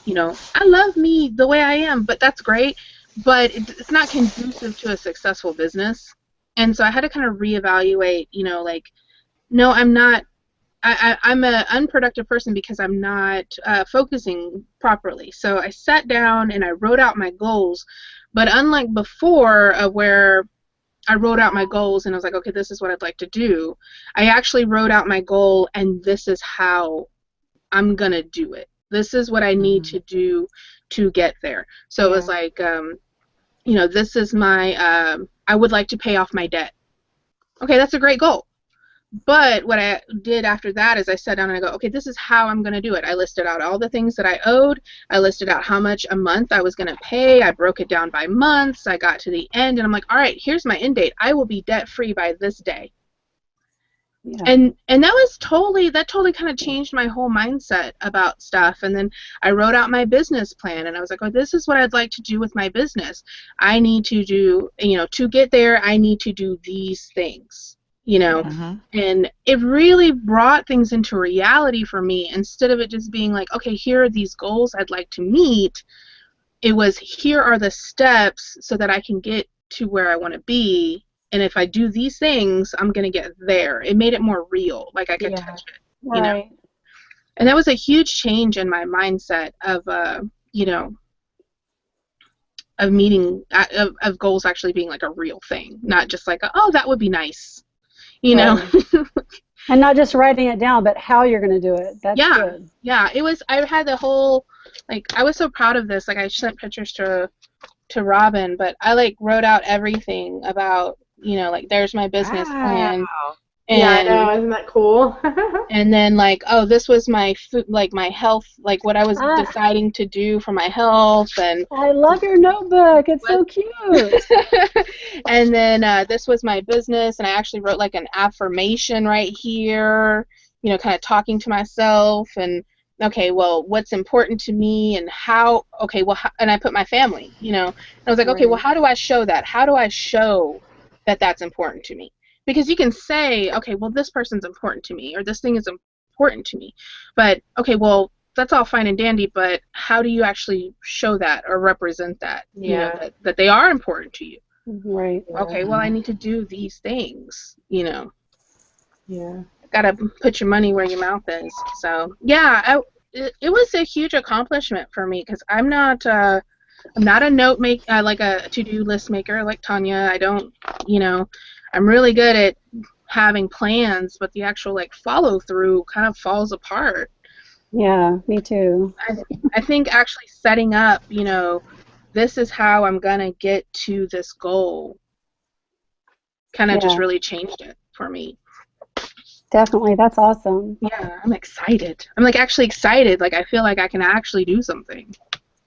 you know, I love me the way I am, but that's great, but it's not conducive to a successful business. And so I had to kind of reevaluate, you know, like, no, I'm not. I'm an unproductive person because I'm not focusing properly. So I sat down and I wrote out my goals, but unlike before, where I wrote out my goals and I was like, okay, this is what I'd like to do, I actually wrote out my goal and this is how I'm gonna do it. This is what I need to do to get there. So it was like, you know, this is my, I would like to pay off my debt. Okay, that's a great goal. But what I did after that is I sat down and I go, okay, this is how I'm going to do it. I listed out all the things that I owed. I listed out how much a month I was going to pay. I broke it down by months. I got to the end and I'm like, all right, here's my end date. I will be debt free by this day. Yeah. And that totally kind of changed my whole mindset about stuff. And then I wrote out my business plan and I was like, oh, this is what I'd like to do with my business. I need to do, you know, to get there, I need to do these things, you know. And it really brought things into reality for me. Instead of it just being like, okay, here are these goals I'd like to meet, it was, here are the steps so that I can get to where I want to be. And if I do these things, I'm going to get there. It made it more real, like I could touch it, you know. And that was a huge change in my mindset of, you know, of meeting, of goals actually being like a real thing, not just like, oh, that would be nice, you know. And not just writing it down, but how you're going to do it. That's good. Yeah, it was, I had the whole, like, I was so proud of this. Like, I sent pictures to Robin, but I, like, wrote out everything about, you know, like, there's my business plan. And, yeah, I know, isn't that cool? And then, like, oh, this was my food, like, my health, like, what I was deciding to do for my health. And I love your notebook. It's so cute. And then this was my business, and I actually wrote, like, an affirmation right here, you know, kind of talking to myself, and, okay, well, what's important to me, and how, okay, well, and I put my family, you know. And I was like, okay, well, how do I show that? How do I show that that's important to me? Because you can say, okay, well, this person's important to me, or this thing is important to me. But, okay, well, that's all fine and dandy, but how do you actually show that or represent that, you know, that they are important to you? Right. Okay, well, I need to do these things, you know. Yeah. Got to put your money where your mouth is. So, yeah, it was a huge accomplishment for me because I'm not a note maker, like a to-do list maker like Tonya. I don't, you know, I'm really good at having plans, but the actual, like, follow through kind of falls apart. Yeah, me too. I think actually setting up, you know, this is how I'm going to get to this goal kind of just really changed it for me. Definitely, that's awesome. Yeah, I'm excited. I'm, like, actually excited. Like, I feel like I can actually do something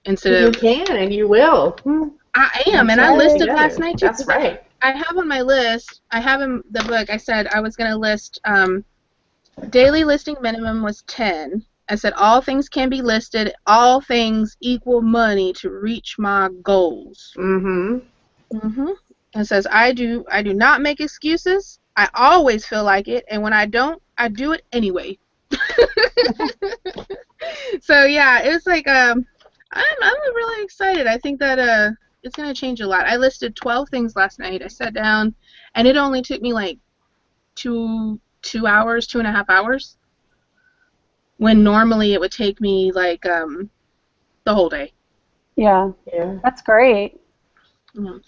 instead of... You can, and you will. I am, and I listed last night too. That's right. I have on my list, I have in the book, I said I was going to list, daily listing minimum was 10. I said all things can be listed, all things equal money to reach my goals. It says I do not make excuses. I always feel like it, and when I don't, I do it anyway. So yeah, it was like I'm really excited. I think that it's going to change a lot. I listed 12 things last night. I sat down, and it only took me like 2 hours, 2.5 hours, when normally it would take me like the whole day. Yeah, that's great.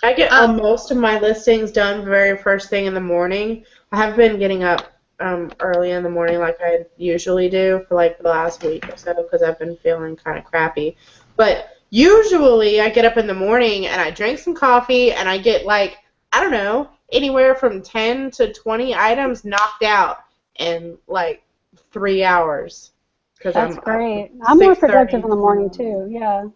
I get most of my listings done very first thing in the morning. I have been getting up early in the morning like I usually do for like the last week or so because I've been feeling kind of crappy. But usually I get up in the morning and I drink some coffee and I get, like, I don't know, anywhere from 10 to 20 items knocked out in like 3 hours. That's great. I'm more productive in the morning too. Yeah.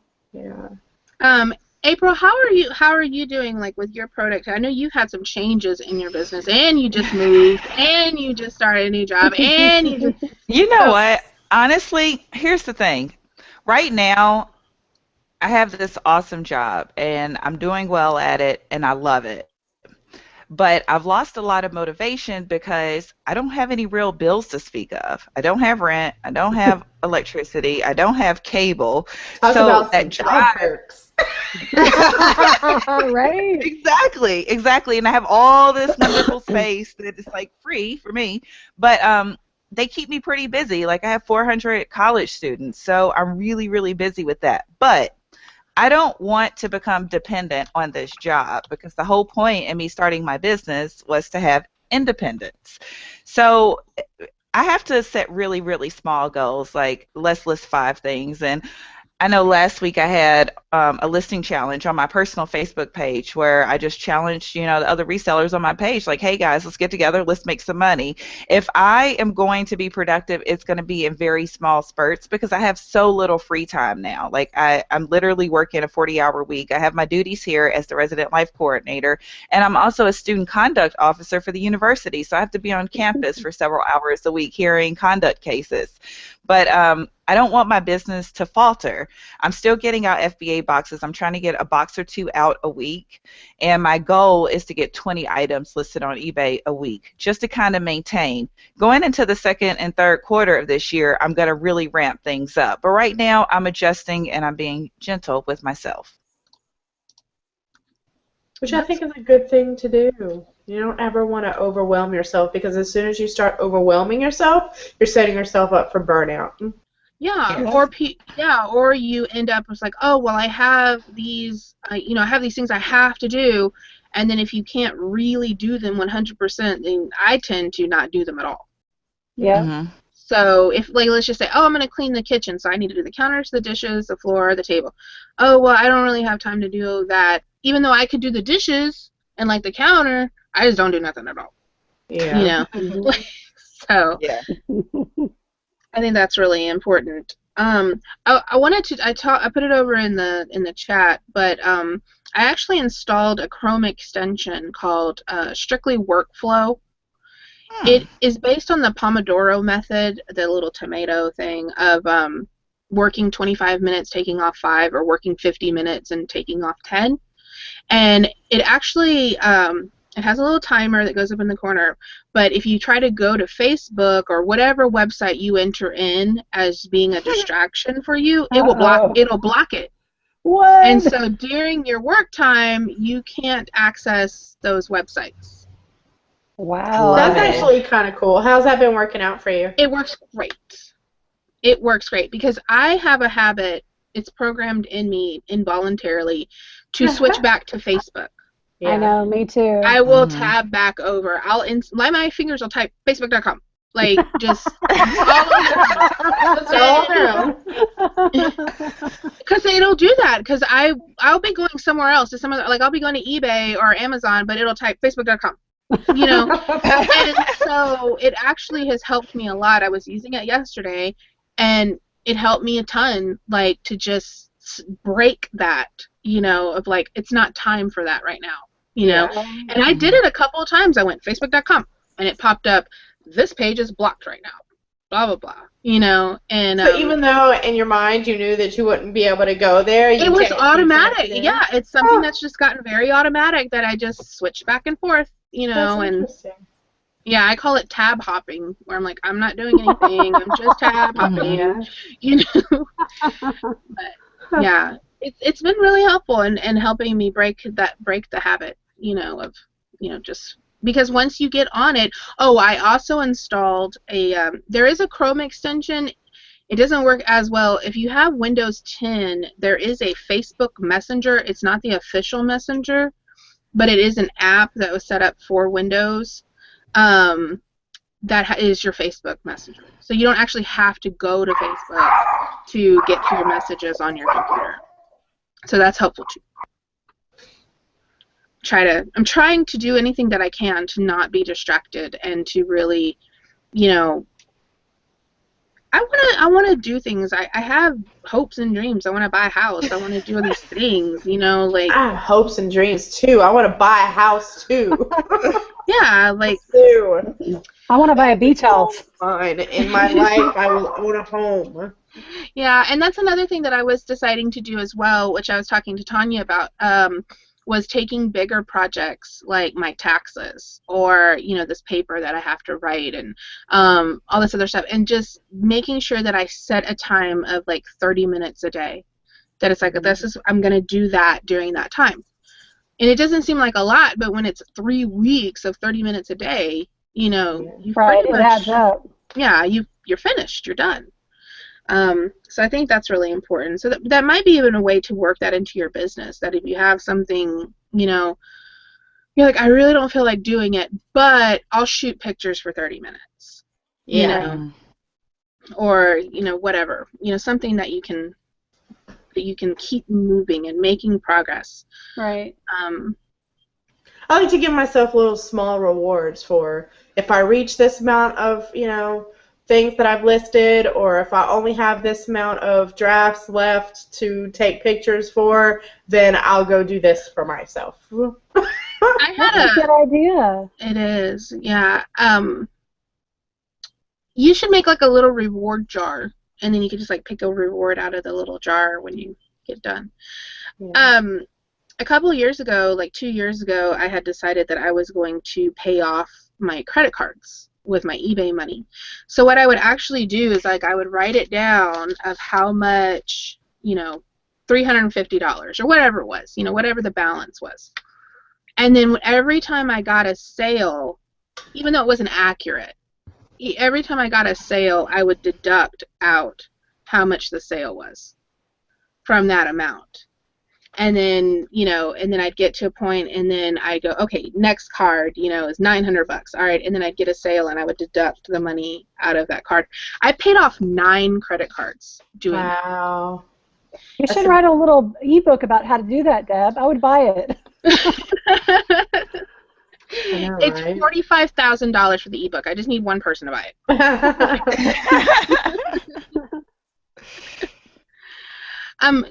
April, how are you doing, like, with your product? I know you've had some changes in your business, and you just moved, and you just started a new job, and you just... You know what? Honestly, here's the thing. Right now, I have this awesome job, and I'm doing well at it, and I love it. But I've lost a lot of motivation because I don't have any real bills to speak of. I don't have rent. I don't have electricity. I don't have cable. Talk So about some that job drive. perks. Right? Exactly. And I have all this wonderful space that is like free for me. But they keep me pretty busy. Like I have 400 college students. So I'm really, really busy with that. But I don't want to become dependent on this job because the whole point in me starting my business was to have independence. So I have to set really, really small goals, like let's list 5 things. And I know last week I had a listing challenge on my personal Facebook page where I just challenged, the other resellers on my page, like, hey guys, let's get together, let's make some money. If I am going to be productive, it's going to be in very small spurts because I have so little free time now. Like I'm literally working a 40-hour week. I have my duties here as the resident life coordinator, and I'm also a student conduct officer for the university, so I have to be on campus for several hours a week hearing conduct cases. But I don't want my business to falter. I'm still getting out FBA boxes. I'm trying to get a box or 2 out a week. And my goal is to get 20 items listed on eBay a week, just to kind of maintain. Going into the second and third quarter of this year, I'm going to really ramp things up. But right now, I'm adjusting and I'm being gentle with myself. Which I think is a good thing to do. You don't ever want to overwhelm yourself because as soon as you start overwhelming yourself, you're setting yourself up for burnout. Yeah, Yes. or you end up with like, oh well, I have these, I have these things I have to do, and then if you can't really do them 100%, then I tend to not do them at all. Yeah. Mm-hmm. So if, like, let's just say, oh, I'm going to clean the kitchen, so I need to do the counters, the dishes, the floor, the table. Oh, well, I don't really have time to do that. Even though I could do the dishes and, like, the counter, I just don't do nothing at all. Yeah. So Yeah. I think that's really important. I wanted to, I put it over in the chat, but I actually installed a Chrome extension called Strictly Workflow. It is based on the Pomodoro method, the little tomato thing of working 25 minutes, taking off 5, or working 50 minutes and taking off 10. And it actually, it has a little timer that goes up in the corner, but if you try to go to Facebook or whatever website you enter in as being a distraction for you, it'll block it. What? And so during your work time, you can't access those websites. Wow. That's actually kind of cool. How's that been working out for you? It works great. It works great because I have a habit, it's programmed in me involuntarily, to switch back to Facebook. Yeah. I know, me too. I will tab back over. My fingers will type facebook.com. Like, just all around. Because it'll do that. Because I'll be going somewhere else. To like, I'll be going to eBay or Amazon, but it'll type facebook.com. And so it actually has helped me a lot. I was using it yesterday, and it helped me a ton, like, to just break that, of like, it's not time for that right now, And I did it a couple of times. I went facebook.com, and it popped up, this page is blocked right now, blah, blah, blah, and so even though in your mind you knew that you wouldn't be able to go there, it was automatic. Yeah, it's something that's just gotten very automatic that I just switch back and forth. And yeah, I call it tab hopping, where I'm like, I'm not doing anything, I'm just tab hopping, But yeah, it's been really helpful and helping me break the habit, of, just because once you get on it. Oh, I also installed there is a Chrome extension. It doesn't work as well. If you have Windows 10, there is a Facebook Messenger. It's not the official Messenger, but it is an app that was set up for Windows that is your Facebook Messenger. So you don't actually have to go to Facebook to get to your messages on your computer. So that's helpful too. I'm trying to do anything that I can to not be distracted and to really, I want to do things. I have hopes and dreams. I want to buy a house. I want to do these things, like. I have hopes and dreams too. I want to buy a house too. Yeah, like. I want to buy a beach house. Fine. In my life, I will own a home. Yeah, and that's another thing that I was deciding to do as well, which I was talking to Tonya about. was taking bigger projects like my taxes or, you know, this paper that I have to write and all this other stuff, and just making sure that I set a time of like 30 minutes a day. That it's like, I'm going to do that during that time. And it doesn't seem like a lot, but when it's 3 weeks of 30 minutes a day, you know, you pretty much, it adds up. Yeah, you're finished, you're done. So I think that's really important. So that might be even a way to work that into your business, that if you have something, you know, you're like, I really don't feel like doing it, but I'll shoot pictures for 30 minutes, you know, or, you know, whatever, you know, something that you can keep moving and making progress. Right. I like to give myself little small rewards for if I reach this amount of, you know, things that I've listed, or if I only have this amount of drafts left to take pictures for, then I'll go do this for myself. That's a good idea. It is, yeah. You should make like a little reward jar, and then you can just like pick a reward out of the little jar when you get done. Yeah. A couple of years ago, like 2 years ago, I had decided that I was going to pay off my credit cards with my eBay money. So what I would actually do is like I would write it down of how much, you know, $350 or whatever it was, you know, whatever the balance was. And then every time I got a sale, even though it wasn't accurate, every time I got a sale, I would deduct out how much the sale was from that amount. And then, you know, and then I'd get to a point, and then I'd go, okay, next card, you know, is $900. All right, and then I'd get a sale, and I would deduct the money out of that card. I paid off 9 credit cards doing that. Wow. You should write a little ebook about how to do that, Deb. I would buy it. It's $45,000 for the ebook. I just need one person to buy it.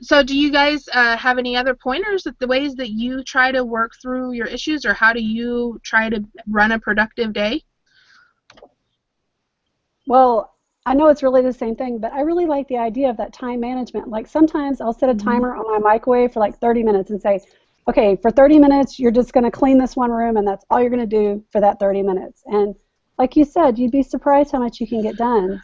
So do you guys have any other pointers of the ways that you try to work through your issues, or how do you try to run a productive day? Well, I know it's really the same thing, but I really like the idea of that time management. Like sometimes I'll set a timer on my microwave for like 30 minutes and say, okay, for 30 minutes you're just going to clean this one room, and that's all you're going to do for that 30 minutes. And like you said, you'd be surprised how much you can get done.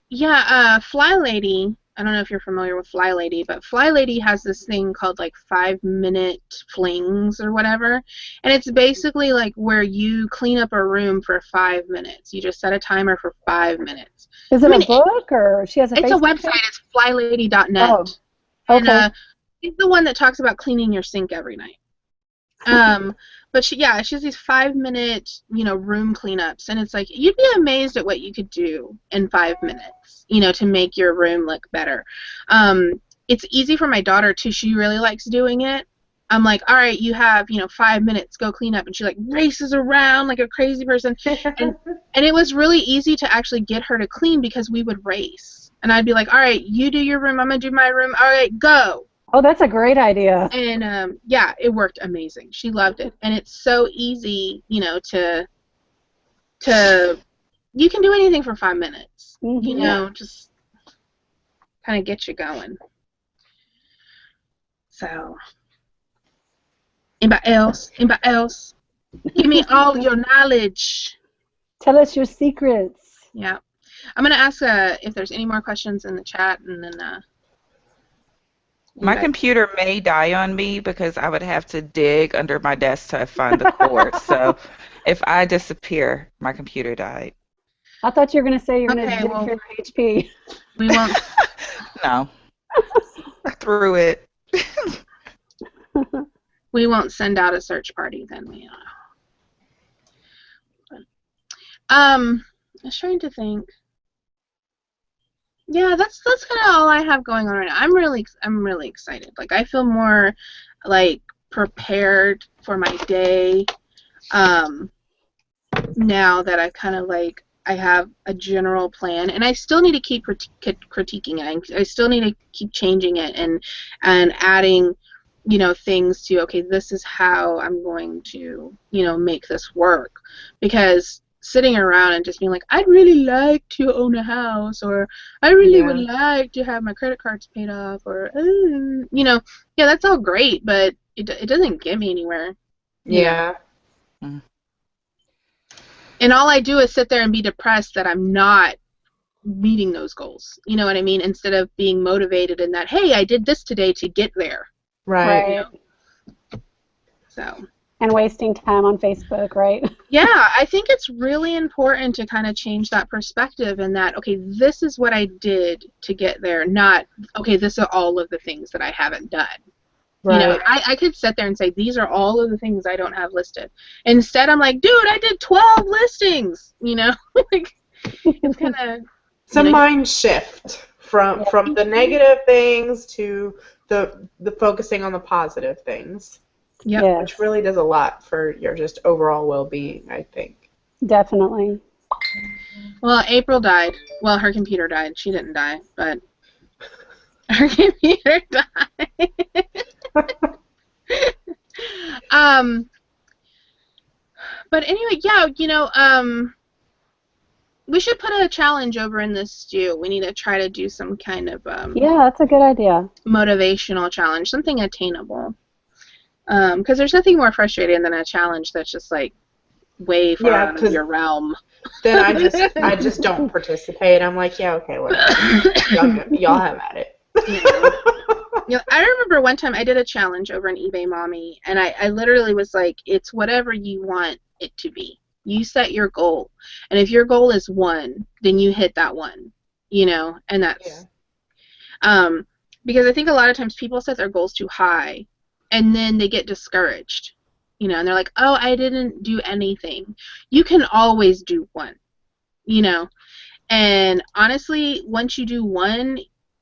Yeah, Fly Lady, I don't know if you're familiar with Fly Lady, but Fly Lady has this thing called like 5-minute flings or whatever, and it's basically like where you clean up a room for 5 minutes. You just set a timer for 5 minutes. Is it a book, or she has a It's Facebook a website. page? It's flylady.net. Oh, okay. And she's the one that talks about cleaning your sink every night. But she has these 5-minute, you know, room cleanups, and it's like you'd be amazed at what you could do in 5 minutes, you know, to make your room look better. It's easy for my daughter too. She really likes doing it. I'm like, all right, you have, you know, 5 minutes, go clean up, and she like races around like a crazy person. And it was really easy to actually get her to clean because we would race, and I'd be like, all right, you do your room, I'm gonna do my room. All right, go. Oh, that's a great idea. And yeah, it worked amazing. She loved it, and it's so easy, you know, to you can do anything for 5 minutes, you know, just kind of get you going. So, anybody else? Anybody else? Give me all your knowledge. Tell us your secrets. Yeah, I'm gonna ask if there's any more questions in the chat, and then. My computer may die on me because I would have to dig under my desk to find the cord. So if I disappear, my computer died. I thought you were going to say you're going to dig for your HP. We won't. No. I threw it. We won't send out a search party then. I was trying to think. Yeah, that's kind of all I have going on right now. I'm really excited. Like I feel more like prepared for my day now that I kind of like I have a general plan, and I still need to keep critiquing it. I still need to keep changing it and adding, you know, things to, okay, this is how I'm going to, you know, make this work, because sitting around and just being like, I'd really like to own a house, or I really would like to have my credit cards paid off, or, you know, yeah, that's all great, but it doesn't get me anywhere. Yeah. Mm. And all I do is sit there and be depressed that I'm not meeting those goals. You know what I mean? Instead of being motivated in that, hey, I did this today to get there. Right. Right. So. And wasting time on Facebook, right? Yeah, I think it's really important to kind of change that perspective in that, okay, this is what I did to get there, not, okay, this are all of the things that I haven't done. Right. You know, I could sit there and say, these are all of the things I don't have listed. Instead, I'm like, dude, I did 12 listings, you know? Like, it's kind of... It's a mind shift from the negative things to the focusing on the positive things. Yeah. Yes, Which really does a lot for your just overall well-being, I think. definitely. Well, April died. Well, her computer died. She didn't die, but her computer died. But anyway, yeah, you know, we should put a challenge over in this stew. We need to try to do some kind of Yeah, that's a good idea. motivational challenge, something attainable. Because there's nothing more frustrating than a challenge that's just like way far out of your realm. Then I just don't participate. I'm like, yeah, okay, whatever. Y'all have at it. You know, I remember one time I did a challenge over in eBay Mommy, and I literally was like, it's whatever you want it to be. You set your goal, and if your goal is 1, then you hit that 1, you know, and that's because I think a lot of times people set their goals too high, and then they get discouraged, you know, and they're like, oh, I didn't do anything. You can always do 1, you know, and honestly, once you do 1,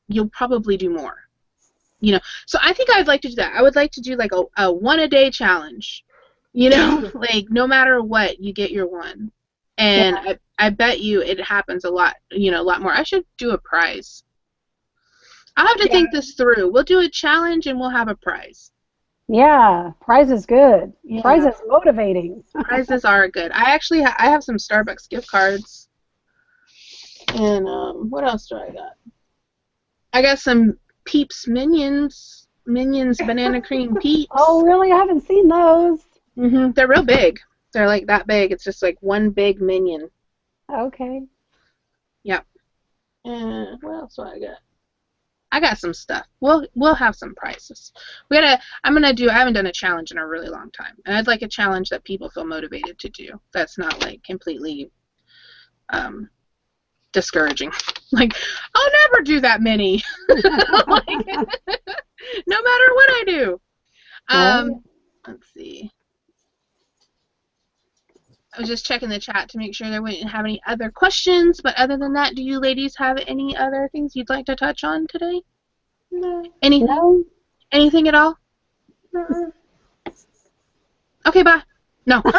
you'll probably do more, you know. So I think I'd like to do that. I would like to do like a 1 a day challenge, you know, like no matter what, you get your 1. And I bet you it happens a lot, you know, a lot more. I should do a prize. I'll have to think this through. We'll do a challenge and we'll have a prize. Yeah, prize is good. Yeah. Prize is motivating. Prizes are good. I actually I have some Starbucks gift cards. And what else do I got? I got some Peeps Minions banana cream Peeps. Oh, really? I haven't seen those. They're real big. They're like that big. It's just like one big minion. Okay. Yep. And what else do I got? I got some stuff. We'll have some prizes. I haven't done a challenge in a really long time. And I'd like a challenge that people feel motivated to do. That's not like completely discouraging. Like, I'll never do that many. Like, no matter what I do. Let's see. I was just checking the chat to make sure there wouldn't have any other questions, but other than that, do you ladies have any other things you'd like to touch on today? No. Anything? No. Anything at all? No. Okay, bye. No. All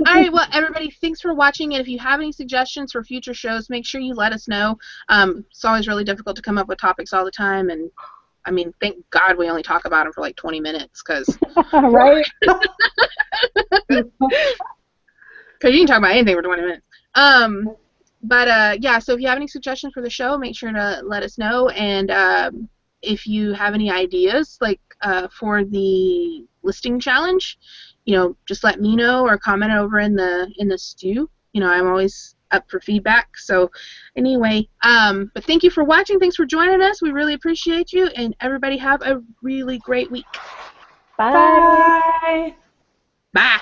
right, well, everybody, thanks for watching, and if you have any suggestions for future shows, make sure you let us know. It's always really difficult to come up with topics all the time, and I mean, thank God we only talk about them for like 20 minutes, because Right? you can talk about anything for 20 minutes. Yeah, so if you have any suggestions for the show, make sure to let us know, and if you have any ideas, like for the listing challenge, you know, just let me know or comment over in the stew. You know, I'm always up for feedback. So anyway, but thank you for watching. Thanks for joining us. We really appreciate you, and everybody have a really great week. Bye. Bye. Bye.